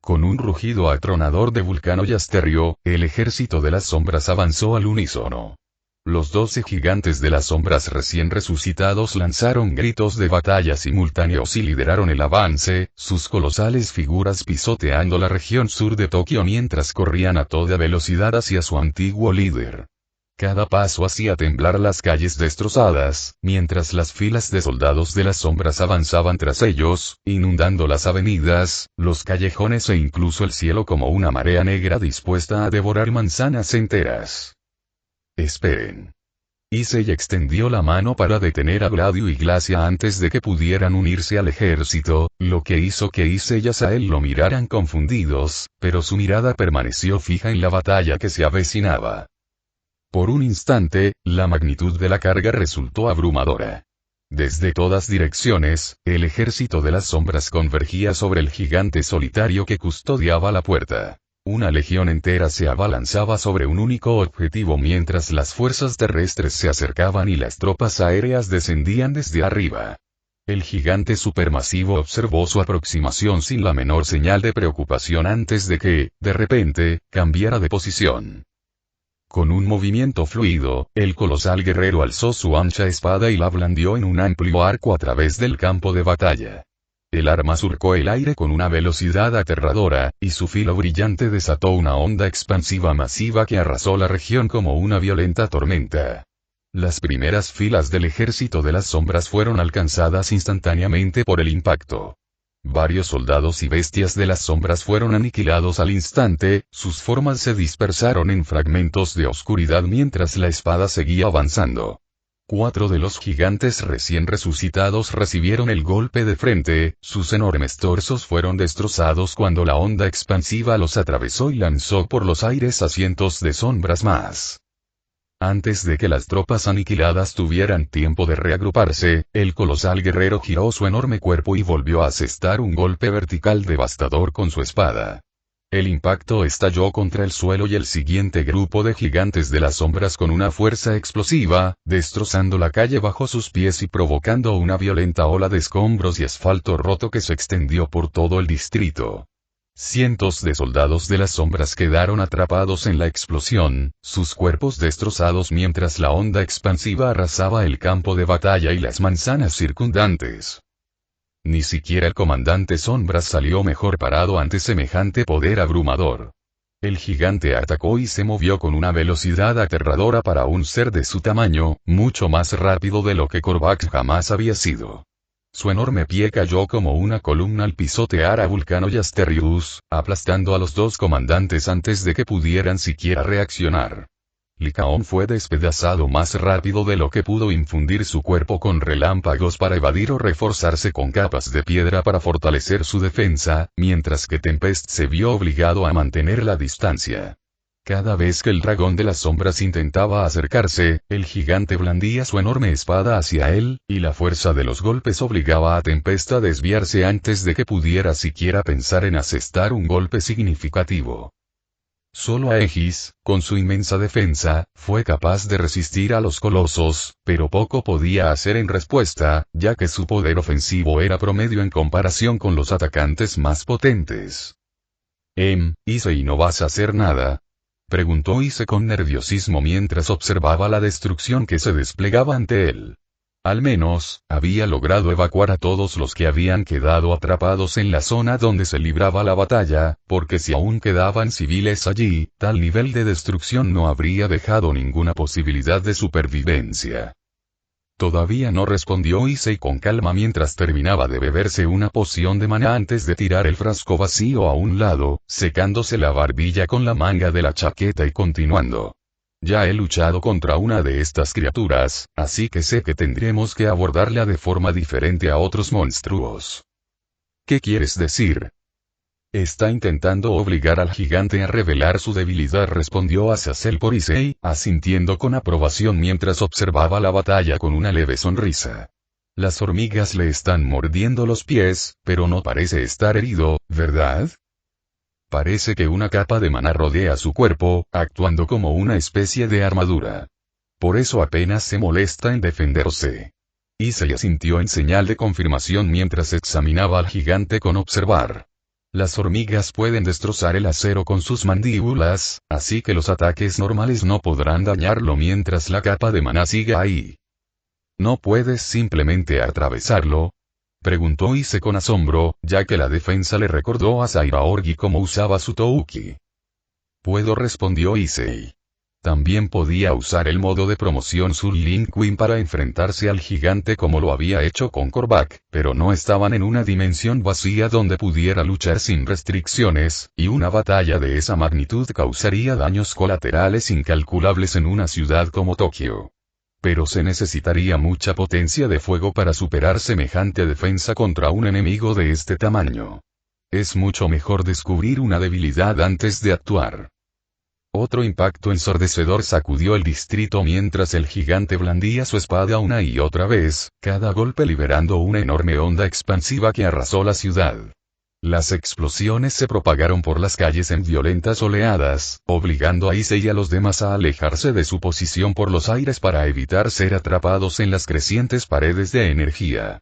Con un rugido atronador de Vulcano y Asterio, el ejército de las sombras avanzó al unísono. Los 12 gigantes de las sombras recién resucitados lanzaron gritos de batalla simultáneos y lideraron el avance, sus colosales figuras pisoteando la región sur de Tokio mientras corrían a toda velocidad hacia su antiguo líder. Cada paso hacía temblar las calles destrozadas, mientras las filas de soldados de las sombras avanzaban tras ellos, inundando las avenidas, los callejones e incluso el cielo como una marea negra dispuesta a devorar manzanas enteras. Esperen. Issei extendió la mano para detener a Gladio y Glacia antes de que pudieran unirse al ejército, lo que hizo que Issei y Azazel lo miraran confundidos, pero su mirada permaneció fija en la batalla que se avecinaba. Por un instante, la magnitud de la carga resultó abrumadora. Desde todas direcciones, el ejército de las sombras convergía sobre el gigante solitario que custodiaba la puerta. Una legión entera se abalanzaba sobre un único objetivo mientras las fuerzas terrestres se acercaban y las tropas aéreas descendían desde arriba. El gigante supermasivo observó su aproximación sin la menor señal de preocupación antes de que, de repente, cambiara de posición. Con un movimiento fluido, el colosal guerrero alzó su ancha espada y la blandió en un amplio arco a través del campo de batalla. El arma surcó el aire con una velocidad aterradora, y su filo brillante desató una onda expansiva masiva que arrasó la región como una violenta tormenta. Las primeras filas del ejército de las sombras fueron alcanzadas instantáneamente por el impacto. Varios soldados y bestias de las sombras fueron aniquilados al instante, sus formas se dispersaron en fragmentos de oscuridad mientras la espada seguía avanzando. 4 de los gigantes recién resucitados recibieron el golpe de frente, sus enormes torsos fueron destrozados cuando la onda expansiva los atravesó y lanzó por los aires a cientos de sombras más. Antes de que las tropas aniquiladas tuvieran tiempo de reagruparse, el colosal guerrero giró su enorme cuerpo y volvió a asestar un golpe vertical devastador con su espada. El impacto estalló contra el suelo y el siguiente grupo de gigantes de las sombras con una fuerza explosiva, destrozando la calle bajo sus pies y provocando una violenta ola de escombros y asfalto roto que se extendió por todo el distrito. Cientos de soldados de las sombras quedaron atrapados en la explosión, sus cuerpos destrozados mientras la onda expansiva arrasaba el campo de batalla y las manzanas circundantes. Ni siquiera el comandante Sombras salió mejor parado ante semejante poder abrumador. El gigante atacó y se movió con una velocidad aterradora para un ser de su tamaño, mucho más rápido de lo que Korvac jamás había sido. Su enorme pie cayó como una columna al pisotear a Vulcano y Asterius, aplastando a los dos comandantes antes de que pudieran siquiera reaccionar. Licaón fue despedazado más rápido de lo que pudo infundir su cuerpo con relámpagos para evadir o reforzarse con capas de piedra para fortalecer su defensa, mientras que Tempest se vio obligado a mantener la distancia. Cada vez que el dragón de las sombras intentaba acercarse, el gigante blandía su enorme espada hacia él, y la fuerza de los golpes obligaba a Tempest a desviarse antes de que pudiera siquiera pensar en asestar un golpe significativo. Solo Aegis, con su inmensa defensa, fue capaz de resistir a los colosos, pero poco podía hacer en respuesta, ya que su poder ofensivo era promedio en comparación con los atacantes más potentes. Ise, ¿y no vas a hacer nada?, preguntó Ise con nerviosismo mientras observaba la destrucción que se desplegaba ante él. Al menos, había logrado evacuar a todos los que habían quedado atrapados en la zona donde se libraba la batalla, porque si aún quedaban civiles allí, tal nivel de destrucción no habría dejado ninguna posibilidad de supervivencia. Todavía no respondió Issei con calma mientras terminaba de beberse una poción de maná antes de tirar el frasco vacío a un lado, secándose la barbilla con la manga de la chaqueta y continuando. Ya he luchado contra una de estas criaturas, así que sé que tendremos que abordarla de forma diferente a otros monstruos. ¿Qué quieres decir? Está intentando obligar al gigante a revelar su debilidad, respondió Azazel por Issei, asintiendo con aprobación mientras observaba la batalla con una leve sonrisa. Las hormigas le están mordiendo los pies, pero no parece estar herido, ¿verdad? Parece que una capa de maná rodea su cuerpo, actuando como una especie de armadura. Por eso apenas se molesta en defenderse. Issei asintió en señal de confirmación mientras examinaba al gigante con observar. Las hormigas pueden destrozar el acero con sus mandíbulas, así que los ataques normales no podrán dañarlo mientras la capa de maná siga ahí. ¿No puedes simplemente atravesarlo?, preguntó Issei con asombro, ya que la defensa le recordó a Sairaorgi cómo usaba su Touki. Puedo, respondió Issei. También podía usar el modo de promoción Sun Lin Queen para enfrentarse al gigante como lo había hecho con Korvac, pero no estaban en una dimensión vacía donde pudiera luchar sin restricciones, y una batalla de esa magnitud causaría daños colaterales incalculables en una ciudad como Tokio. Pero se necesitaría mucha potencia de fuego para superar semejante defensa contra un enemigo de este tamaño. Es mucho mejor descubrir una debilidad antes de actuar. Otro impacto ensordecedor sacudió el distrito mientras el gigante blandía su espada una y otra vez, cada golpe liberando una enorme onda expansiva que arrasó la ciudad. Las explosiones se propagaron por las calles en violentas oleadas, obligando a Issei y a los demás a alejarse de su posición por los aires para evitar ser atrapados en las crecientes paredes de energía.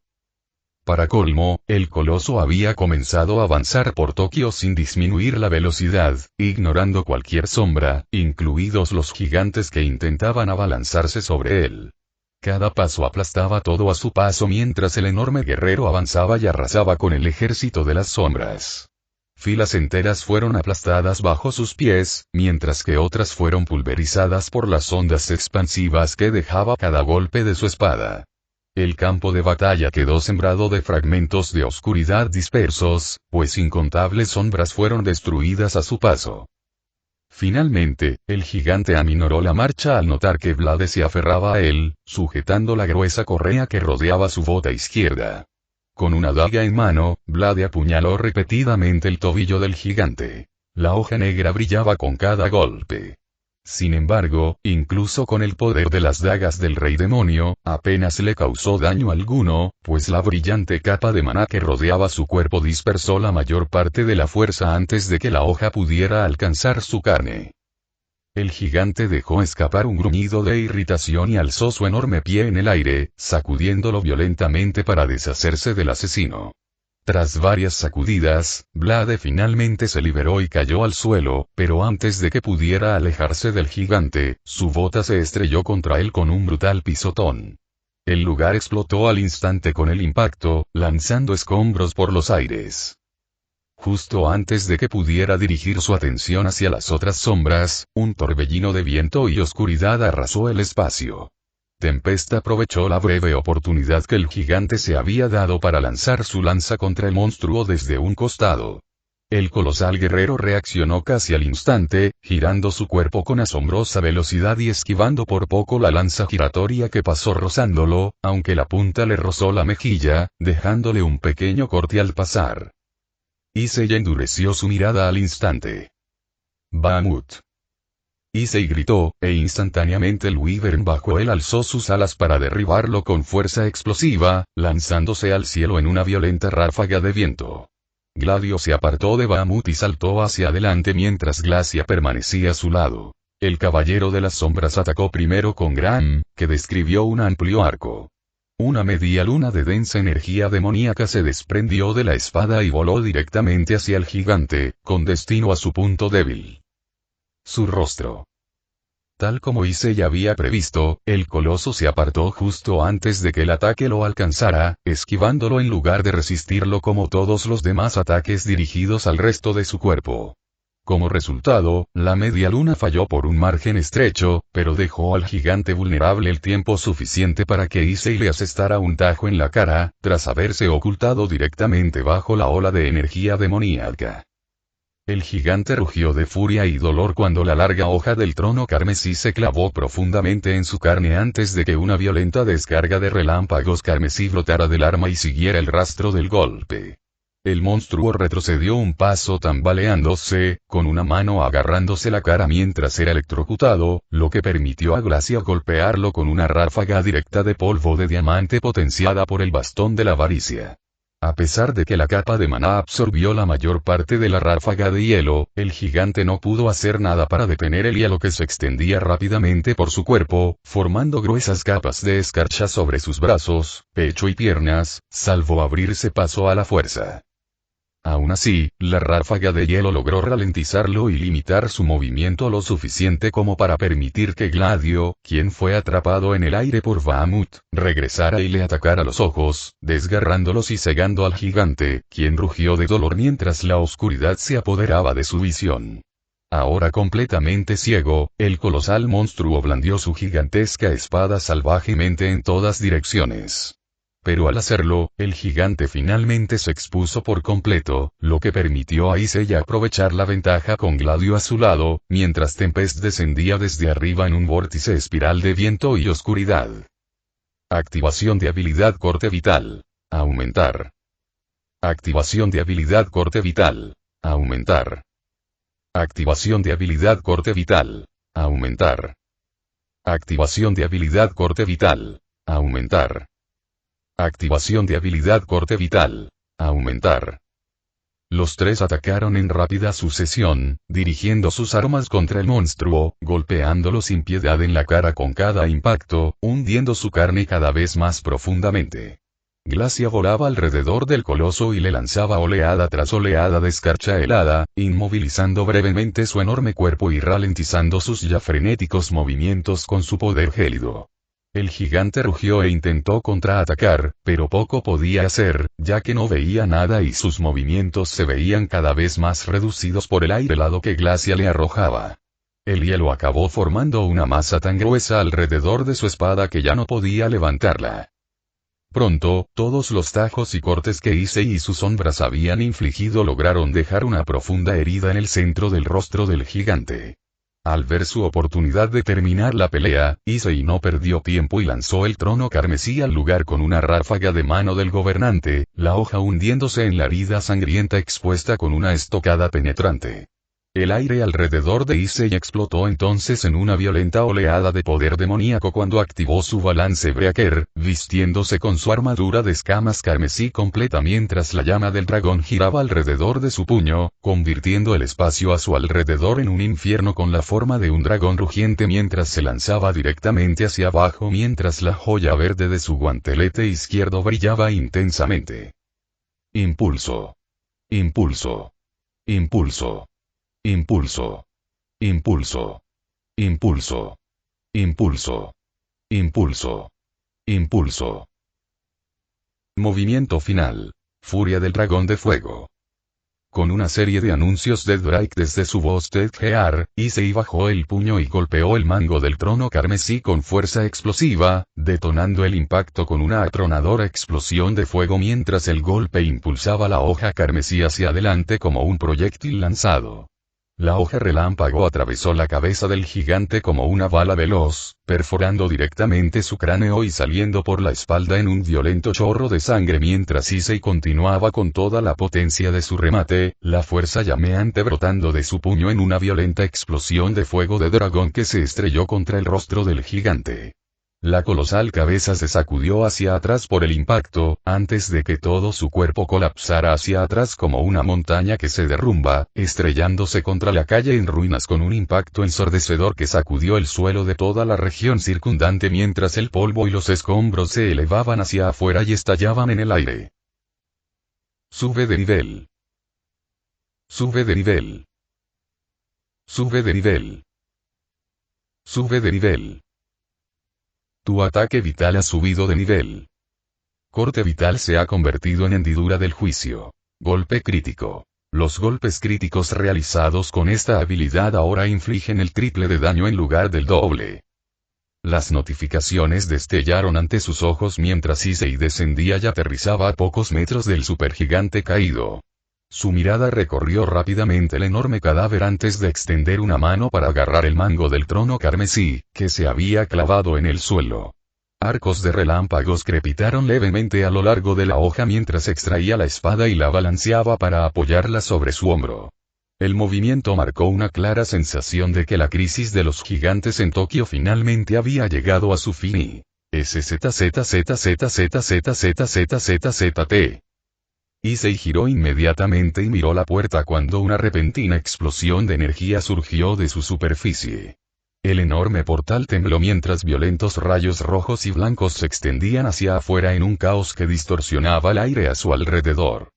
Para colmo, el coloso había comenzado a avanzar por Tokio sin disminuir la velocidad, ignorando cualquier sombra, incluidos los gigantes que intentaban abalanzarse sobre él. Cada paso aplastaba todo a su paso mientras el enorme guerrero avanzaba y arrasaba con el ejército de las sombras. Filas enteras fueron aplastadas bajo sus pies, mientras que otras fueron pulverizadas por las ondas expansivas que dejaba cada golpe de su espada. El campo de batalla quedó sembrado de fragmentos de oscuridad dispersos, pues incontables sombras fueron destruidas a su paso. Finalmente, el gigante aminoró la marcha al notar que Vlade se aferraba a él, sujetando la gruesa correa que rodeaba su bota izquierda. Con una daga en mano, Vlade apuñaló repetidamente el tobillo del gigante. La hoja negra brillaba con cada golpe. Sin embargo, incluso con el poder de las dagas del rey demonio, apenas le causó daño alguno, pues la brillante capa de maná que rodeaba su cuerpo dispersó la mayor parte de la fuerza antes de que la hoja pudiera alcanzar su carne. El gigante dejó escapar un gruñido de irritación y alzó su enorme pie en el aire, sacudiéndolo violentamente para deshacerse del asesino. Tras varias sacudidas, Vlade finalmente se liberó y cayó al suelo, pero antes de que pudiera alejarse del gigante, su bota se estrelló contra él con un brutal pisotón. El lugar explotó al instante con el impacto, lanzando escombros por los aires. Justo antes de que pudiera dirigir su atención hacia las otras sombras, un torbellino de viento y oscuridad arrasó el espacio. Tempest aprovechó la breve oportunidad que el gigante se había dado para lanzar su lanza contra el monstruo desde un costado. El colosal guerrero reaccionó casi al instante, girando su cuerpo con asombrosa velocidad y esquivando por poco la lanza giratoria que pasó rozándolo, aunque la punta le rozó la mejilla, dejándole un pequeño corte al pasar. Issei endureció su mirada al instante. Bahamut. Issei gritó, e instantáneamente el Wyvern bajo él alzó sus alas para derribarlo con fuerza explosiva, lanzándose al cielo en una violenta ráfaga de viento. Gladio se apartó de Bahamut y saltó hacia adelante mientras Glacia permanecía a su lado. El caballero de las sombras atacó primero con Gram, que describió un amplio arco. Una media luna de densa energía demoníaca se desprendió de la espada y voló directamente hacia el gigante, con destino a su punto débil. Su rostro. Tal como Issei había previsto, el coloso se apartó justo antes de que el ataque lo alcanzara, esquivándolo en lugar de resistirlo como todos los demás ataques dirigidos al resto de su cuerpo. Como resultado, la media luna falló por un margen estrecho, pero dejó al gigante vulnerable el tiempo suficiente para que Issei le asestara un tajo en la cara, tras haberse ocultado directamente bajo la ola de energía demoníaca. El gigante rugió de furia y dolor cuando la larga hoja del trono carmesí se clavó profundamente en su carne antes de que una violenta descarga de relámpagos carmesí brotara del arma y siguiera el rastro del golpe. El monstruo retrocedió un paso tambaleándose, con una mano agarrándose la cara mientras era electrocutado, lo que permitió a Glacia golpearlo con una ráfaga directa de polvo de diamante potenciada por el bastón de la avaricia. A pesar de que la capa de maná absorbió la mayor parte de la ráfaga de hielo, el gigante no pudo hacer nada para detener el hielo que se extendía rápidamente por su cuerpo, formando gruesas capas de escarcha sobre sus brazos, pecho y piernas, salvo abrirse paso a la fuerza. Aún así, la ráfaga de hielo logró ralentizarlo y limitar su movimiento lo suficiente como para permitir que Gladio, quien fue atrapado en el aire por Bahamut, regresara y le atacara los ojos, desgarrándolos y cegando al gigante, quien rugió de dolor mientras la oscuridad se apoderaba de su visión. Ahora completamente ciego, el colosal monstruo blandió su gigantesca espada salvajemente en todas direcciones. Pero al hacerlo, el gigante finalmente se expuso por completo, lo que permitió a Issei aprovechar la ventaja con Gladio a su lado, mientras Tempest descendía desde arriba en un vórtice espiral de viento y oscuridad. Activación de habilidad corte vital. Aumentar. Activación de habilidad corte vital. Aumentar. Activación de habilidad corte vital. Aumentar. Activación de habilidad corte vital. Aumentar. Activación de habilidad corte vital. Aumentar. Los tres atacaron en rápida sucesión, dirigiendo sus armas contra el monstruo, golpeándolo sin piedad en la cara con cada impacto, hundiendo su carne cada vez más profundamente. Glacia volaba alrededor del coloso y le lanzaba oleada tras oleada de escarcha helada, inmovilizando brevemente su enorme cuerpo y ralentizando sus ya frenéticos movimientos con su poder gélido. El gigante rugió e intentó contraatacar, pero poco podía hacer, ya que no veía nada y sus movimientos se veían cada vez más reducidos por el aire helado que Glacia le arrojaba. El hielo acabó formando una masa tan gruesa alrededor de su espada que ya no podía levantarla. Pronto, todos los tajos y cortes que Issei y sus sombras habían infligido lograron dejar una profunda herida en el centro del rostro del gigante. Al ver su oportunidad de terminar la pelea, Issei no perdió tiempo y lanzó el trono carmesí al lugar con una ráfaga de mano del gobernante, la hoja hundiéndose en la herida sangrienta expuesta con una estocada penetrante. El aire alrededor de Issei explotó entonces en una violenta oleada de poder demoníaco cuando activó su balance breaker, vistiéndose con su armadura de escamas carmesí completa mientras la llama del dragón giraba alrededor de su puño, convirtiendo el espacio a su alrededor en un infierno con la forma de un dragón rugiente mientras se lanzaba directamente hacia abajo mientras la joya verde de su guantelete izquierdo brillaba intensamente. Impulso. Impulso. Impulso. Impulso. Impulso. Impulso. Impulso. Impulso. Impulso. Movimiento final. Furia del dragón de fuego. Con una serie de anuncios de Drake desde su voz Ted Gear, Issei bajó el puño y golpeó el mango del trono carmesí con fuerza explosiva, detonando el impacto con una atronadora explosión de fuego mientras el golpe impulsaba la hoja carmesí hacia adelante como un proyectil lanzado. La hoja relámpago atravesó la cabeza del gigante como una bala veloz, perforando directamente su cráneo y saliendo por la espalda en un violento chorro de sangre mientras Issei continuaba con toda la potencia de su remate, la fuerza llameante brotando de su puño en una violenta explosión de fuego de dragón que se estrelló contra el rostro del gigante. La colosal cabeza se sacudió hacia atrás por el impacto, antes de que todo su cuerpo colapsara hacia atrás como una montaña que se derrumba, estrellándose contra la calle en ruinas con un impacto ensordecedor que sacudió el suelo de toda la región circundante mientras el polvo y los escombros se elevaban hacia afuera y estallaban en el aire. Sube de nivel. Sube de nivel. Sube de nivel. Sube de nivel. Tu ataque vital ha subido de nivel. Corte vital se ha convertido en hendidura del juicio. Golpe crítico. Los golpes críticos realizados con esta habilidad ahora infligen el triple de daño en lugar del doble. Las notificaciones destellaron ante sus ojos mientras Issei descendía y aterrizaba a pocos metros del supergigante caído. Su mirada recorrió rápidamente el enorme cadáver antes de extender una mano para agarrar el mango del trono carmesí, que se había clavado en el suelo. Arcos de relámpagos crepitaron levemente a lo largo de la hoja mientras extraía la espada y la balanceaba para apoyarla sobre su hombro. El movimiento marcó una clara sensación de que la crisis de los gigantes en Tokio finalmente había llegado a su fin y... SZZZZZZZZZZZZT. Issei giró inmediatamente y miró la puerta cuando una repentina explosión de energía surgió de su superficie. El enorme portal tembló mientras violentos rayos rojos y blancos se extendían hacia afuera en un caos que distorsionaba el aire a su alrededor.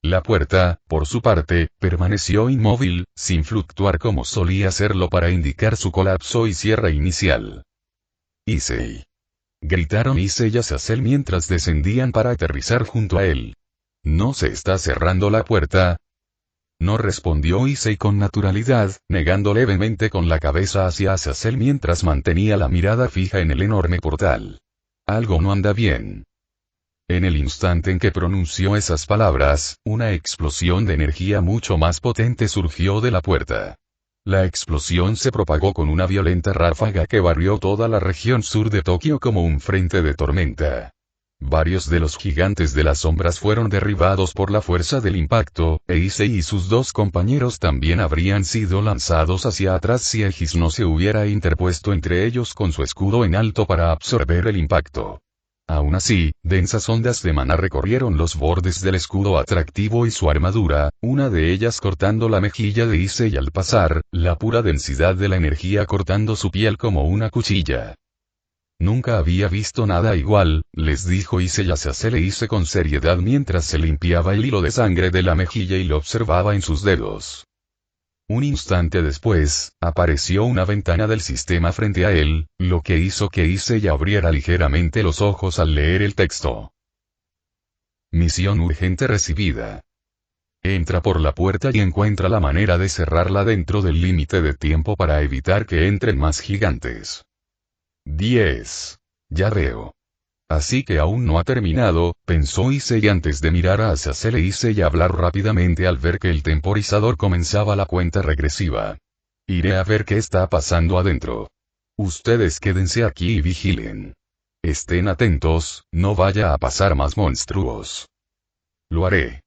La puerta, por su parte, permaneció inmóvil, sin fluctuar como solía hacerlo para indicar su colapso y cierre inicial. Issei. Gritaron Issei y Azazel mientras descendían para aterrizar junto a él. ¿No se está cerrando la puerta? No respondió Issei con naturalidad, negando levemente con la cabeza hacia Azazel mientras mantenía la mirada fija en el enorme portal. Algo no anda bien. En el instante en que pronunció esas palabras, una explosión de energía mucho más potente surgió de la puerta. La explosión se propagó con una violenta ráfaga que barrió toda la región sur de Tokio como un frente de tormenta. Varios de los gigantes de las sombras fueron derribados por la fuerza del impacto, e Issei y sus dos compañeros también habrían sido lanzados hacia atrás si Aegis no se hubiera interpuesto entre ellos con su escudo en alto para absorber el impacto. Aún así, densas ondas de maná recorrieron los bordes del escudo atractivo y su armadura, una de ellas cortando la mejilla de Issei al pasar, la pura densidad de la energía cortando su piel como una cuchilla. Nunca había visto nada igual, les dijo Issei a Azazel e Issei con seriedad mientras se limpiaba el hilo de sangre de la mejilla y lo observaba en sus dedos. Un instante después, apareció una ventana del sistema frente a él, lo que hizo que Issei abriera ligeramente los ojos al leer el texto. Misión urgente recibida. Entra por la puerta y encuentra la manera de cerrarla dentro del límite de tiempo para evitar que entren más gigantes. 10. Ya veo. Así que aún no ha terminado, pensó Issei antes de mirar a Azazel e Issei hablar rápidamente al ver que el temporizador comenzaba la cuenta regresiva. Iré a ver qué está pasando adentro. Ustedes quédense aquí y vigilen. Estén atentos, no vaya a pasar más monstruos. Lo haré.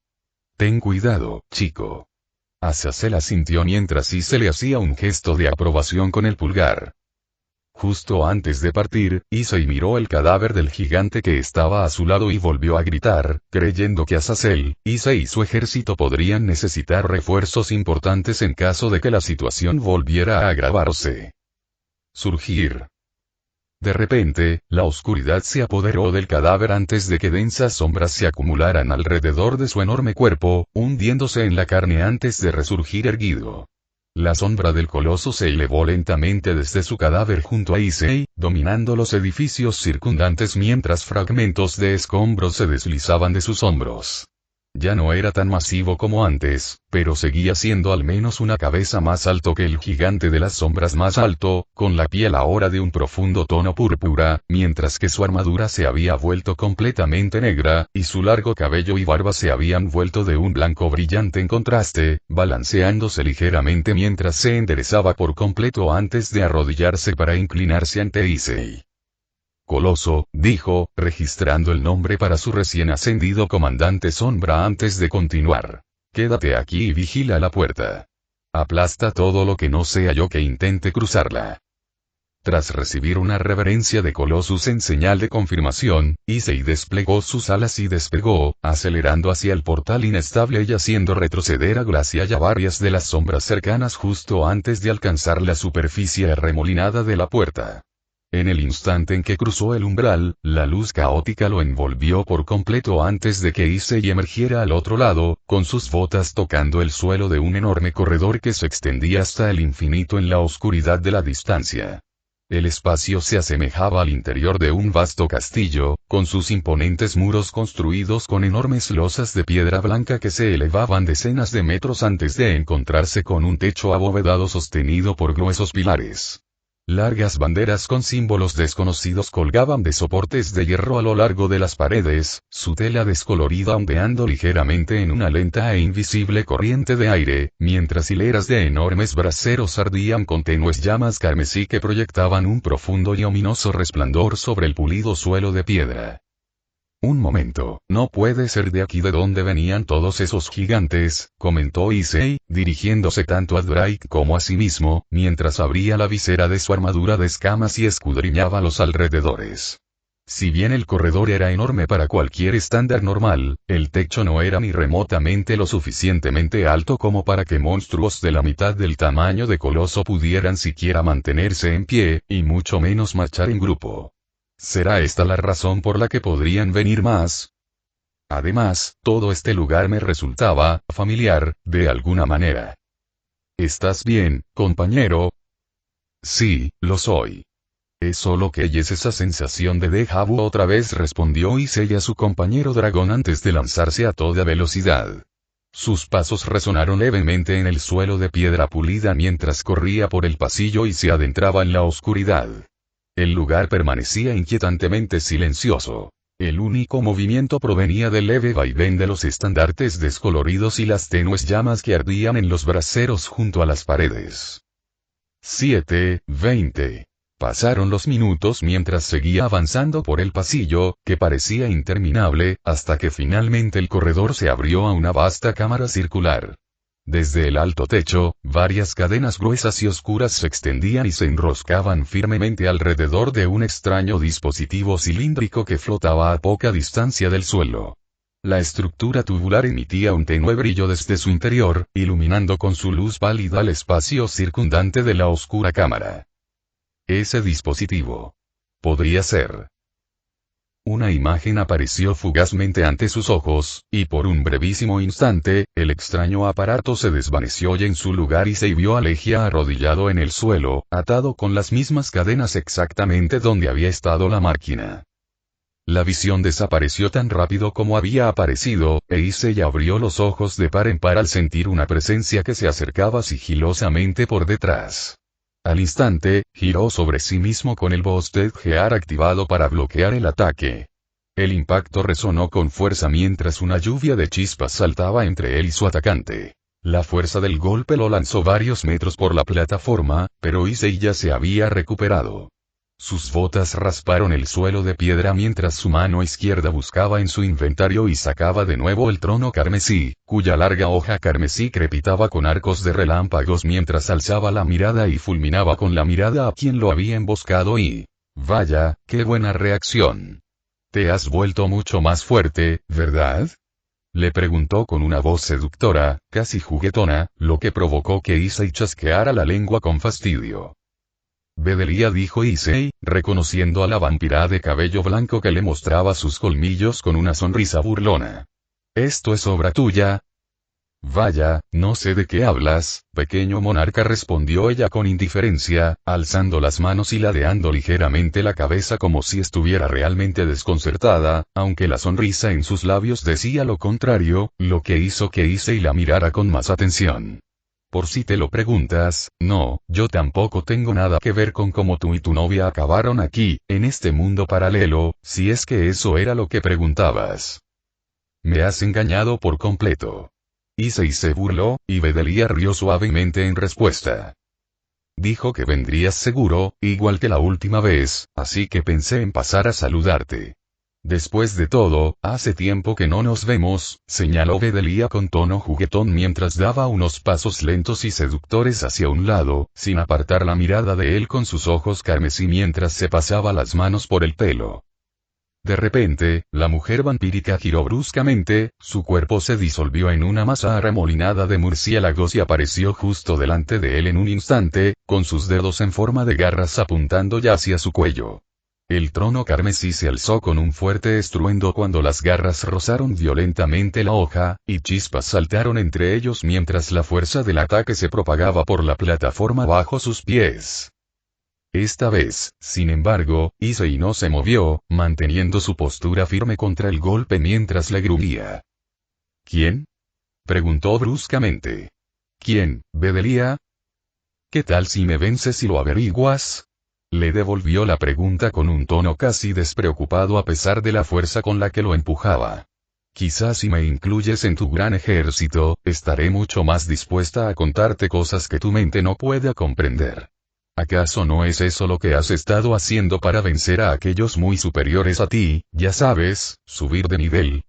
Ten cuidado, chico. Azazel asintió mientras Issei le hacía un gesto de aprobación con el pulgar. Justo antes de partir, Issei miró el cadáver del gigante que estaba a su lado y volvió a gritar, creyendo que Azazel, Issei y su ejército podrían necesitar refuerzos importantes en caso de que la situación volviera a agravarse. Surgir. De repente, la oscuridad se apoderó del cadáver antes de que densas sombras se acumularan alrededor de su enorme cuerpo, hundiéndose en la carne antes de resurgir erguido. La sombra del coloso se elevó lentamente desde su cadáver junto a Issei, dominando los edificios circundantes mientras fragmentos de escombros se deslizaban de sus hombros. Ya no era tan masivo como antes, pero seguía siendo al menos una cabeza más alto que el gigante de las sombras más alto, con la piel ahora de un profundo tono púrpura, mientras que su armadura se había vuelto completamente negra, y su largo cabello y barba se habían vuelto de un blanco brillante en contraste, balanceándose ligeramente mientras se enderezaba por completo antes de arrodillarse para inclinarse ante Issei. Coloso, dijo, registrando el nombre para su recién ascendido comandante sombra antes de continuar. Quédate aquí y vigila la puerta. Aplasta todo lo que no sea yo que intente cruzarla. Tras recibir una reverencia de Colossus en señal de confirmación, Issei desplegó sus alas y despegó, acelerando hacia el portal inestable y haciendo retroceder a Glacia y a varias de las sombras cercanas justo antes de alcanzar la superficie arremolinada de la puerta. En el instante en que cruzó el umbral, la luz caótica lo envolvió por completo antes de que Issei emergiera al otro lado, con sus botas tocando el suelo de un enorme corredor que se extendía hasta el infinito en la oscuridad de la distancia. El espacio se asemejaba al interior de un vasto castillo, con sus imponentes muros construidos con enormes losas de piedra blanca que se elevaban decenas de metros antes de encontrarse con un techo abovedado sostenido por gruesos pilares. Largas banderas con símbolos desconocidos colgaban de soportes de hierro a lo largo de las paredes, su tela descolorida ondeando ligeramente en una lenta e invisible corriente de aire, mientras hileras de enormes braseros ardían con tenues llamas carmesí que proyectaban un profundo y ominoso resplandor sobre el pulido suelo de piedra. Un momento, no puede ser de aquí de donde venían todos esos gigantes, comentó Issei, dirigiéndose tanto a Drake como a sí mismo, mientras abría la visera de su armadura de escamas y escudriñaba los alrededores. Si bien el corredor era enorme para cualquier estándar normal, el techo no era ni remotamente lo suficientemente alto como para que monstruos de la mitad del tamaño de Coloso pudieran siquiera mantenerse en pie, y mucho menos marchar en grupo. ¿Será esta la razón por la que podrían venir más? Además, todo este lugar me resultaba familiar, de alguna manera. ¿Estás bien, compañero? Sí, lo soy. Es solo que es esa sensación de déjà vu otra vez, respondió Issei a su compañero dragón antes de lanzarse a toda velocidad. Sus pasos resonaron levemente en el suelo de piedra pulida mientras corría por el pasillo y se adentraba en la oscuridad. El lugar permanecía inquietantemente silencioso. El único movimiento provenía del leve vaivén de los estandartes descoloridos y las tenues llamas que ardían en los braseros junto a las paredes. 7:20. Pasaron los minutos mientras seguía avanzando por el pasillo, que parecía interminable, hasta que finalmente el corredor se abrió a una vasta cámara circular. Desde el alto techo, varias cadenas gruesas y oscuras se extendían y se enroscaban firmemente alrededor de un extraño dispositivo cilíndrico que flotaba a poca distancia del suelo. La estructura tubular emitía un tenue brillo desde su interior, iluminando con su luz pálida el espacio circundante de la oscura cámara. Ese dispositivo. Podría ser. Una imagen apareció fugazmente ante sus ojos, y por un brevísimo instante, el extraño aparato se desvaneció y en su lugar Issei vio a Legia arrodillado en el suelo, atado con las mismas cadenas exactamente donde había estado la máquina. La visión desapareció tan rápido como había aparecido, e Issei abrió los ojos de par en par al sentir una presencia que se acercaba sigilosamente por detrás. Al instante, giró sobre sí mismo con el Boosted Gear activado para bloquear el ataque. El impacto resonó con fuerza mientras una lluvia de chispas saltaba entre él y su atacante. La fuerza del golpe lo lanzó varios metros por la plataforma, pero Issei ya se había recuperado. Sus botas rasparon el suelo de piedra mientras su mano izquierda buscaba en su inventario y sacaba de nuevo el trono carmesí, cuya larga hoja carmesí crepitaba con arcos de relámpagos mientras alzaba la mirada y fulminaba con la mirada a quien lo había emboscado y... Vaya, qué buena reacción. Te has vuelto mucho más fuerte, ¿verdad? Le preguntó con una voz seductora, casi juguetona, lo que provocó que Issei chasqueara la lengua con fastidio. Bedelia, dijo Issei, reconociendo a la vampira de cabello blanco que le mostraba sus colmillos con una sonrisa burlona. ¿Esto es obra tuya? Vaya, no sé de qué hablas, pequeño monarca, respondió ella con indiferencia, alzando las manos y ladeando ligeramente la cabeza como si estuviera realmente desconcertada, aunque la sonrisa en sus labios decía lo contrario, lo que hizo que Issei la mirara con más atención. Por si te lo preguntas, no, yo tampoco tengo nada que ver con cómo tú y tu novia acabaron aquí, en este mundo paralelo, si es que eso era lo que preguntabas. Me has engañado por completo. Issei se burló, y Bedelia rió suavemente en respuesta. Dijo que vendrías seguro, igual que la última vez, así que pensé en pasar a saludarte. Después de todo, hace tiempo que no nos vemos, señaló Bedelia con tono juguetón mientras daba unos pasos lentos y seductores hacia un lado, sin apartar la mirada de él con sus ojos carmesí mientras se pasaba las manos por el pelo. De repente, la mujer vampírica giró bruscamente, su cuerpo se disolvió en una masa arremolinada de murciélagos y apareció justo delante de él en un instante, con sus dedos en forma de garras apuntando ya hacia su cuello. El trono carmesí se alzó con un fuerte estruendo cuando las garras rozaron violentamente la hoja, y chispas saltaron entre ellos mientras la fuerza del ataque se propagaba por la plataforma bajo sus pies. Esta vez, sin embargo, Issei no se movió, manteniendo su postura firme contra el golpe mientras le gruñía. ¿Quién? Preguntó bruscamente. ¿Quién, Bedelia? ¿Qué tal si me vences y lo averiguas? Le devolvió la pregunta con un tono casi despreocupado a pesar de la fuerza con la que lo empujaba. Quizás si me incluyes en tu gran ejército, estaré mucho más dispuesta a contarte cosas que tu mente no pueda comprender. ¿Acaso no es eso lo que has estado haciendo para vencer a aquellos muy superiores a ti, ya sabes, subir de nivel?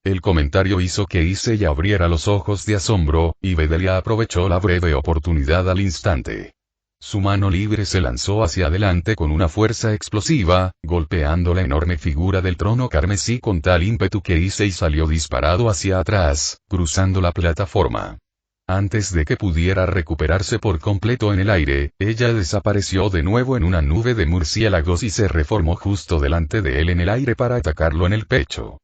El comentario hizo que Issei abriera los ojos de asombro, y Bedelia aprovechó la breve oportunidad al instante. Su mano libre se lanzó hacia adelante con una fuerza explosiva, golpeando la enorme figura del trono carmesí con tal ímpetu que Issei salió disparado hacia atrás, cruzando la plataforma. Antes de que pudiera recuperarse por completo en el aire, ella desapareció de nuevo en una nube de murciélagos y se reformó justo delante de él en el aire para atacarlo en el pecho.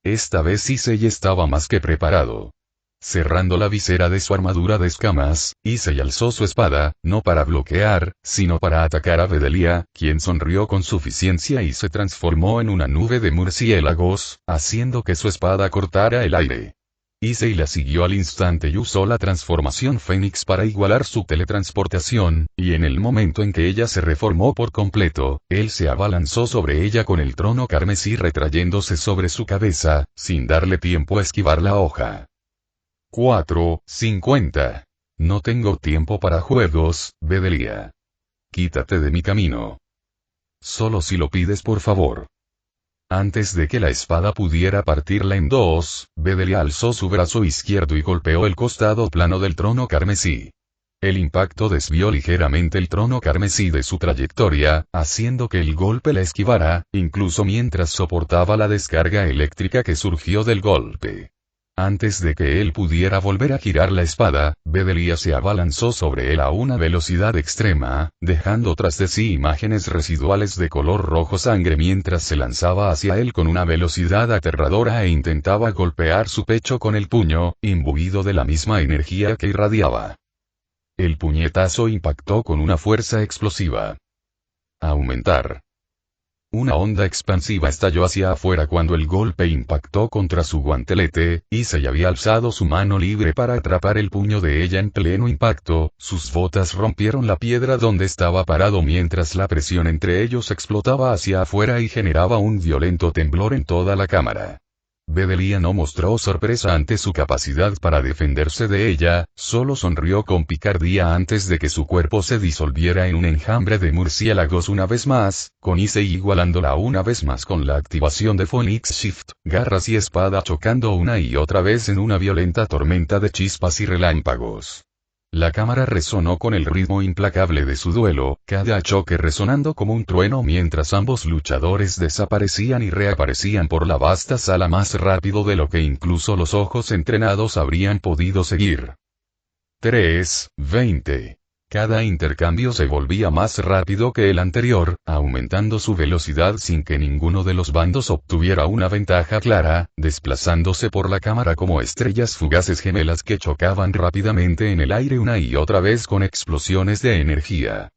Esta vez Issei estaba más que preparado. Cerrando la visera de su armadura de escamas, Issei alzó su espada, no para bloquear, sino para atacar a Bedelia, quien sonrió con suficiencia y se transformó en una nube de murciélagos, haciendo que su espada cortara el aire. Issei la siguió al instante y usó la transformación Fénix para igualar su teletransportación, y en el momento en que ella se reformó por completo, él se abalanzó sobre ella con el trono carmesí retrayéndose sobre su cabeza, sin darle tiempo a esquivar la hoja. 4:50. No tengo tiempo para juegos, Bedelia. Quítate de mi camino. Solo si lo pides, por favor. Antes de que la espada pudiera partirla en dos, Bedelia alzó su brazo izquierdo y golpeó el costado plano del trono carmesí. El impacto desvió ligeramente el trono carmesí de su trayectoria, haciendo que el golpe la esquivara, incluso mientras soportaba la descarga eléctrica que surgió del golpe. Antes de que él pudiera volver a girar la espada, Bedelia se abalanzó sobre él a una velocidad extrema, dejando tras de sí imágenes residuales de color rojo sangre mientras se lanzaba hacia él con una velocidad aterradora e intentaba golpear su pecho con el puño, imbuido de la misma energía que irradiaba. El puñetazo impactó con una fuerza explosiva. Aumentar. Una onda expansiva estalló hacia afuera cuando el golpe impactó contra su guantelete. Issei había alzado su mano libre para atrapar el puño de ella en pleno impacto. Sus botas rompieron la piedra donde estaba parado mientras la presión entre ellos explotaba hacia afuera y generaba un violento temblor en toda la cámara. Bedelia no mostró sorpresa ante su capacidad para defenderse de ella, solo sonrió con picardía antes de que su cuerpo se disolviera en un enjambre de murciélagos una vez más, con Issei igualándola una vez más con la activación de Phoenix Shift, garras y espada chocando una y otra vez en una violenta tormenta de chispas y relámpagos. La cámara resonó con el ritmo implacable de su duelo, cada choque resonando como un trueno mientras ambos luchadores desaparecían y reaparecían por la vasta sala más rápido de lo que incluso los ojos entrenados habrían podido seguir. 3:20. Cada intercambio se volvía más rápido que el anterior, aumentando su velocidad sin que ninguno de los bandos obtuviera una ventaja clara, desplazándose por la cámara como estrellas fugaces gemelas que chocaban rápidamente en el aire una y otra vez con explosiones de energía.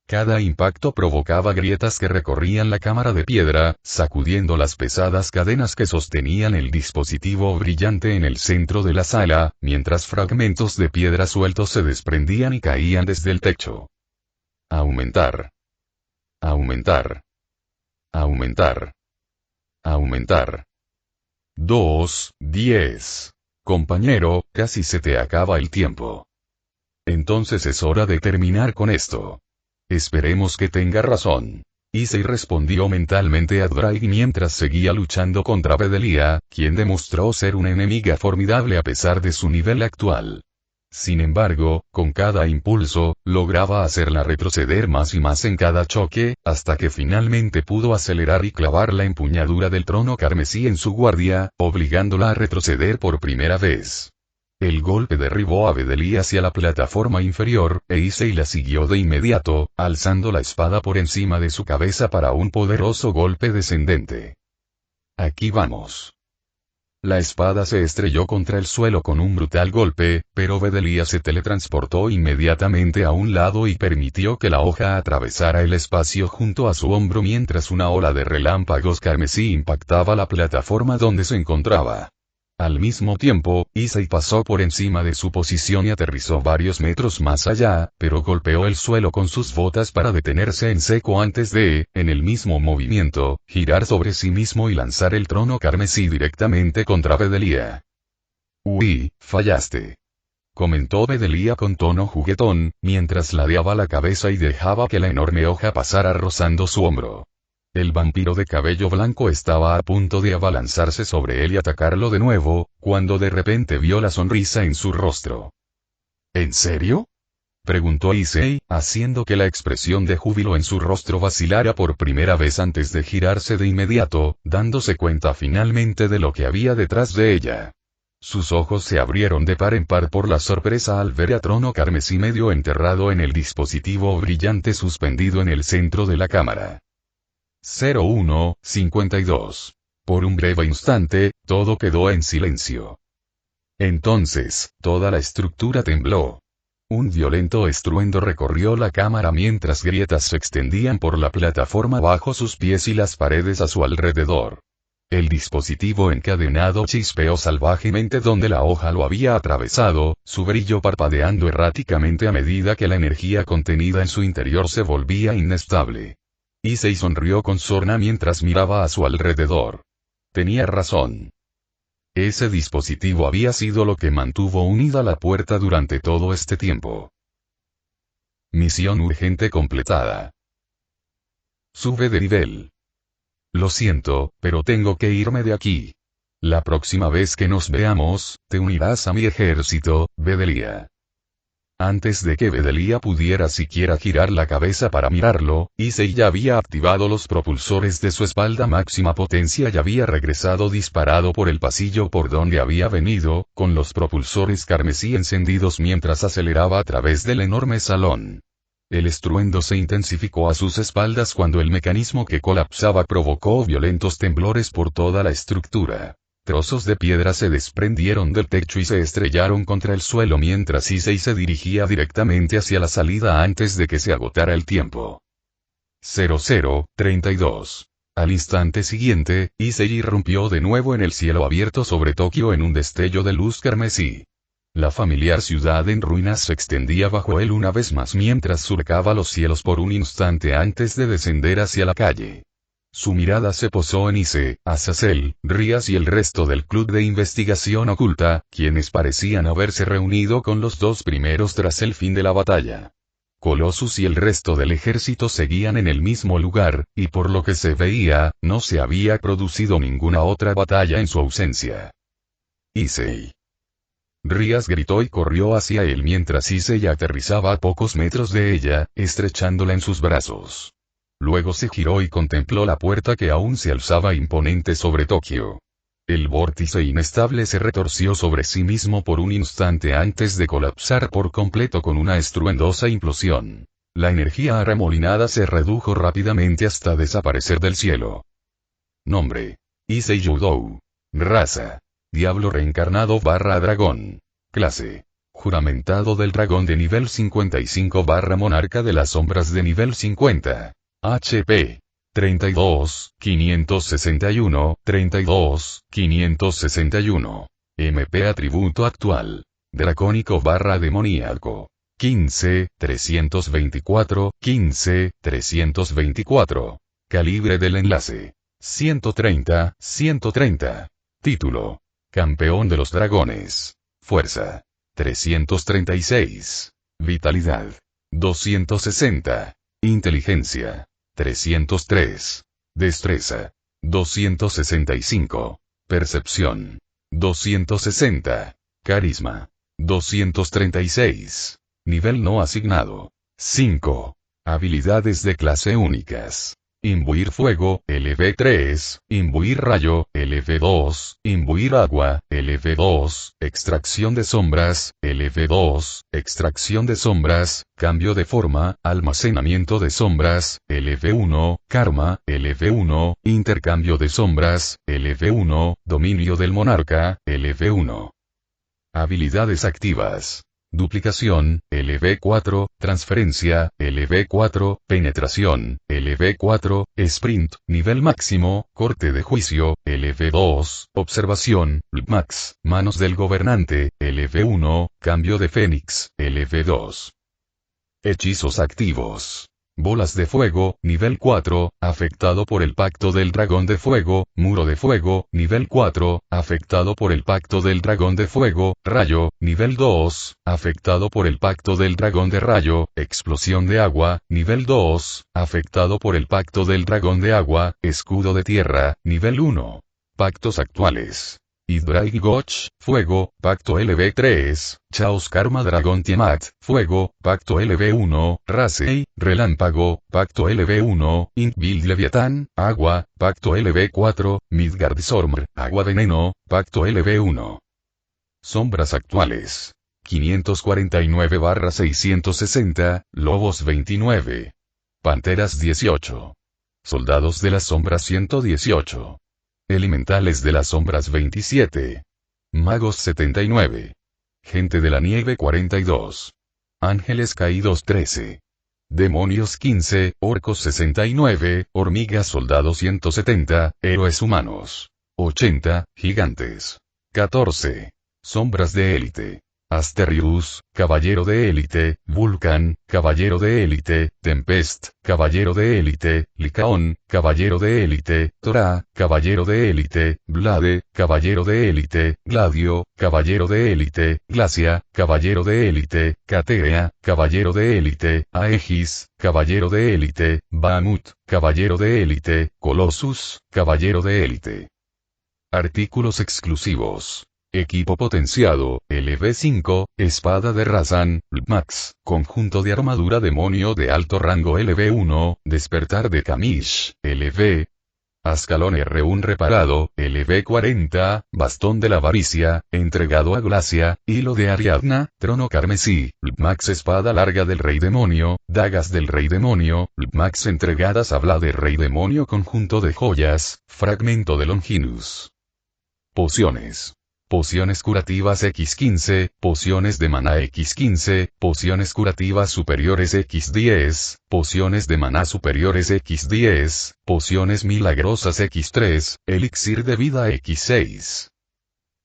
Cada impacto provocaba grietas que recorrían la cámara de piedra, sacudiendo las pesadas cadenas que sostenían el dispositivo brillante en el centro de la sala, mientras fragmentos de piedra sueltos se desprendían y caían desde el techo. Aumentar. Aumentar. Aumentar. Aumentar. 2:10. Compañero, casi se te acaba el tiempo. Entonces es hora de terminar con esto. Esperemos que tenga razón. Issei respondió mentalmente a Drake mientras seguía luchando contra Bedelia, quien demostró ser una enemiga formidable a pesar de su nivel actual. Sin embargo, con cada impulso, lograba hacerla retroceder más y más en cada choque, hasta que finalmente pudo acelerar y clavar la empuñadura del trono carmesí en su guardia, obligándola a retroceder por primera vez. El golpe derribó a Bedelia hacia la plataforma inferior, e Issei la siguió de inmediato, alzando la espada por encima de su cabeza para un poderoso golpe descendente. Aquí vamos. La espada se estrelló contra el suelo con un brutal golpe, pero Bedelia se teletransportó inmediatamente a un lado y permitió que la hoja atravesara el espacio junto a su hombro mientras una ola de relámpagos carmesí impactaba la plataforma donde se encontraba. Al mismo tiempo, Issei pasó por encima de su posición y aterrizó varios metros más allá, pero golpeó el suelo con sus botas para detenerse en seco antes de, en el mismo movimiento, girar sobre sí mismo y lanzar el trono carmesí directamente contra Bedelia. «Uy, fallaste», comentó Bedelia con tono juguetón, mientras ladeaba la cabeza y dejaba que la enorme hoja pasara rozando su hombro. El vampiro de cabello blanco estaba a punto de abalanzarse sobre él y atacarlo de nuevo, cuando de repente vio la sonrisa en su rostro. ¿En serio?, preguntó Issei, haciendo que la expresión de júbilo en su rostro vacilara por primera vez antes de girarse de inmediato, dándose cuenta finalmente de lo que había detrás de ella. Sus ojos se abrieron de par en par por la sorpresa al ver a Trono Carmesí medio enterrado en el dispositivo brillante suspendido en el centro de la cámara. 01:52. Por un breve instante, todo quedó en silencio. Entonces, toda la estructura tembló. Un violento estruendo recorrió la cámara mientras grietas se extendían por la plataforma bajo sus pies y las paredes a su alrededor. El dispositivo encadenado chispeó salvajemente donde la hoja lo había atravesado, su brillo parpadeando erráticamente a medida que la energía contenida en su interior se volvía inestable. Issei sonrió con sorna mientras miraba a su alrededor. Tenía razón. Ese dispositivo había sido lo que mantuvo unida la puerta durante todo este tiempo. Misión urgente completada. Sube de nivel. Lo siento, pero tengo que irme de aquí. La próxima vez que nos veamos, te unirás a mi ejército, Bedelia. Antes de que Bedelia pudiera siquiera girar la cabeza para mirarlo, Issei ya había activado los propulsores de su espalda máxima potencia y había regresado disparado por el pasillo por donde había venido, con los propulsores carmesí encendidos mientras aceleraba a través del enorme salón. El estruendo se intensificó a sus espaldas cuando el mecanismo que colapsaba provocó violentos temblores por toda la estructura. Trozos de piedra se desprendieron del techo y se estrellaron contra el suelo mientras Issei se dirigía directamente hacia la salida antes de que se agotara el tiempo. 00:32. Al instante siguiente, Issei irrumpió de nuevo en el cielo abierto sobre Tokio en un destello de luz carmesí. La familiar ciudad en ruinas se extendía bajo él una vez más mientras surcaba los cielos por un instante antes de descender hacia la calle. Su mirada se posó en Ise, Azazel, Rías y el resto del club de investigación oculta, quienes parecían haberse reunido con los dos primeros tras el fin de la batalla. Colossus y el resto del ejército seguían en el mismo lugar, y por lo que se veía, no se había producido ninguna otra batalla en su ausencia. Issei. Rías gritó y corrió hacia él mientras Issei aterrizaba a pocos metros de ella, estrechándola en sus brazos. Luego se giró y contempló la puerta que aún se alzaba imponente sobre Tokio. El vórtice inestable se retorció sobre sí mismo por un instante antes de colapsar por completo con una estruendosa implosión. La energía arremolinada se redujo rápidamente hasta desaparecer del cielo. Nombre: Issei Yudou. Raza: Diablo reencarnado / dragón. Clase: Juramentado del dragón de nivel 55 / monarca de las sombras de nivel 50. HP: 32, 561, 32, 561. MP atributo actual: dracónico / demoníaco. 15, 324, 15, 324. Calibre del enlace: 130, 130. Título: Campeón de los dragones. Fuerza: 336. Vitalidad: 260. Inteligencia: 303. Destreza: 265. Percepción: 260. Carisma: 236. Nivel no asignado: 5. Habilidades de clase únicas: Imbuir fuego, LV3, imbuir rayo, LV2, imbuir agua, LV2, extracción de sombras, LV2, extracción de sombras, cambio de forma, almacenamiento de sombras, LV1, karma, LV1, intercambio de sombras, LV1, dominio del monarca, LV1. Habilidades activas: Duplicación, LV4, transferencia, LV4, penetración, LV4, sprint, nivel máximo, corte de juicio, LV2, observación, LVmax, manos del gobernante, LV1, cambio de fénix, LV2. Hechizos activos: Bolas de fuego, nivel 4, afectado por el pacto del dragón de fuego, muro de fuego, nivel 4, afectado por el pacto del dragón de fuego, rayo, nivel 2, afectado por el pacto del dragón de rayo, explosión de agua, nivel 2, afectado por el pacto del dragón de agua, escudo de tierra, nivel 1. Pactos actuales: Hydraig Goch, fuego, pacto LV3, Chaos Karma Dragón Tiamat, fuego, pacto LV1, Rasei, relámpago, pacto LV1, Inkbild Leviatán, agua, pacto LV4, Midgard Storm, agua veneno, pacto LV1. Sombras actuales: 549/660, Lobos 29. Panteras 18. Soldados de las sombras 118. Elementales de las sombras 27. Magos 79. Gente de la nieve 42. Ángeles caídos 13. Demonios 15, orcos 69, hormigas soldados 170, héroes humanos 80, gigantes 14. Sombras de élite: Asterius, caballero de élite, Vulcan, caballero de élite, Tempest, caballero de élite, Licaón, caballero de élite, Torah, caballero de élite, Blade, caballero de élite, Gladio, caballero de élite, Glacia, caballero de élite, Caterea, caballero de élite, Aegis, caballero de élite, Bahamut, caballero de élite, Colossus, caballero de élite. Artículos exclusivos: Equipo potenciado, LV5, espada de Razan, LVmax, conjunto de armadura demonio de alto rango LV1, despertar de Kamish, LV. Ascalón R1 reparado, LV40, bastón de la avaricia, entregado a Glacia, hilo de Ariadna, trono carmesí, LVmax espada larga del rey demonio, dagas del rey demonio, LVmax entregadas a Vlad del rey demonio conjunto de joyas, fragmento de Longinus. Pociones: pociones curativas X15, pociones de maná X15, pociones curativas superiores X10, pociones de maná superiores X10, pociones milagrosas X3, elixir de vida X6.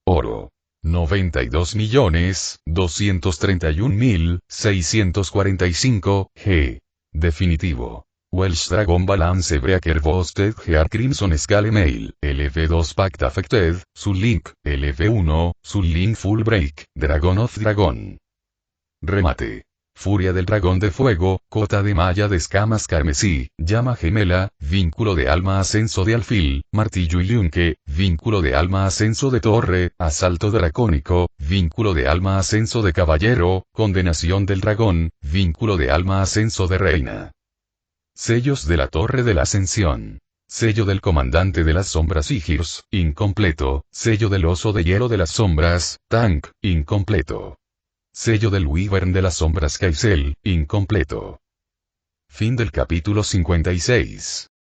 Oro. 92.231.645 G. Definitivo. Welsh Dragon Balance Breaker Boosted Gear Crimson Scale Mail, LV2 Pact Affected, Link, LV1, Link Full Break, Dragon of Dragon. Remate. Furia del dragón de fuego, cota de malla de escamas carmesí, llama gemela, vínculo de alma ascenso de alfil, martillo y yunque, vínculo de alma ascenso de torre, asalto dracónico, vínculo de alma ascenso de caballero, condenación del dragón, vínculo de alma ascenso de reina. Sellos de la torre de la ascensión. Sello del comandante de las sombras Igirs, incompleto, sello del oso de hielo de las sombras, Tank, incompleto. Sello del Wyvern de las sombras Kaisel, incompleto. Fin del capítulo 56.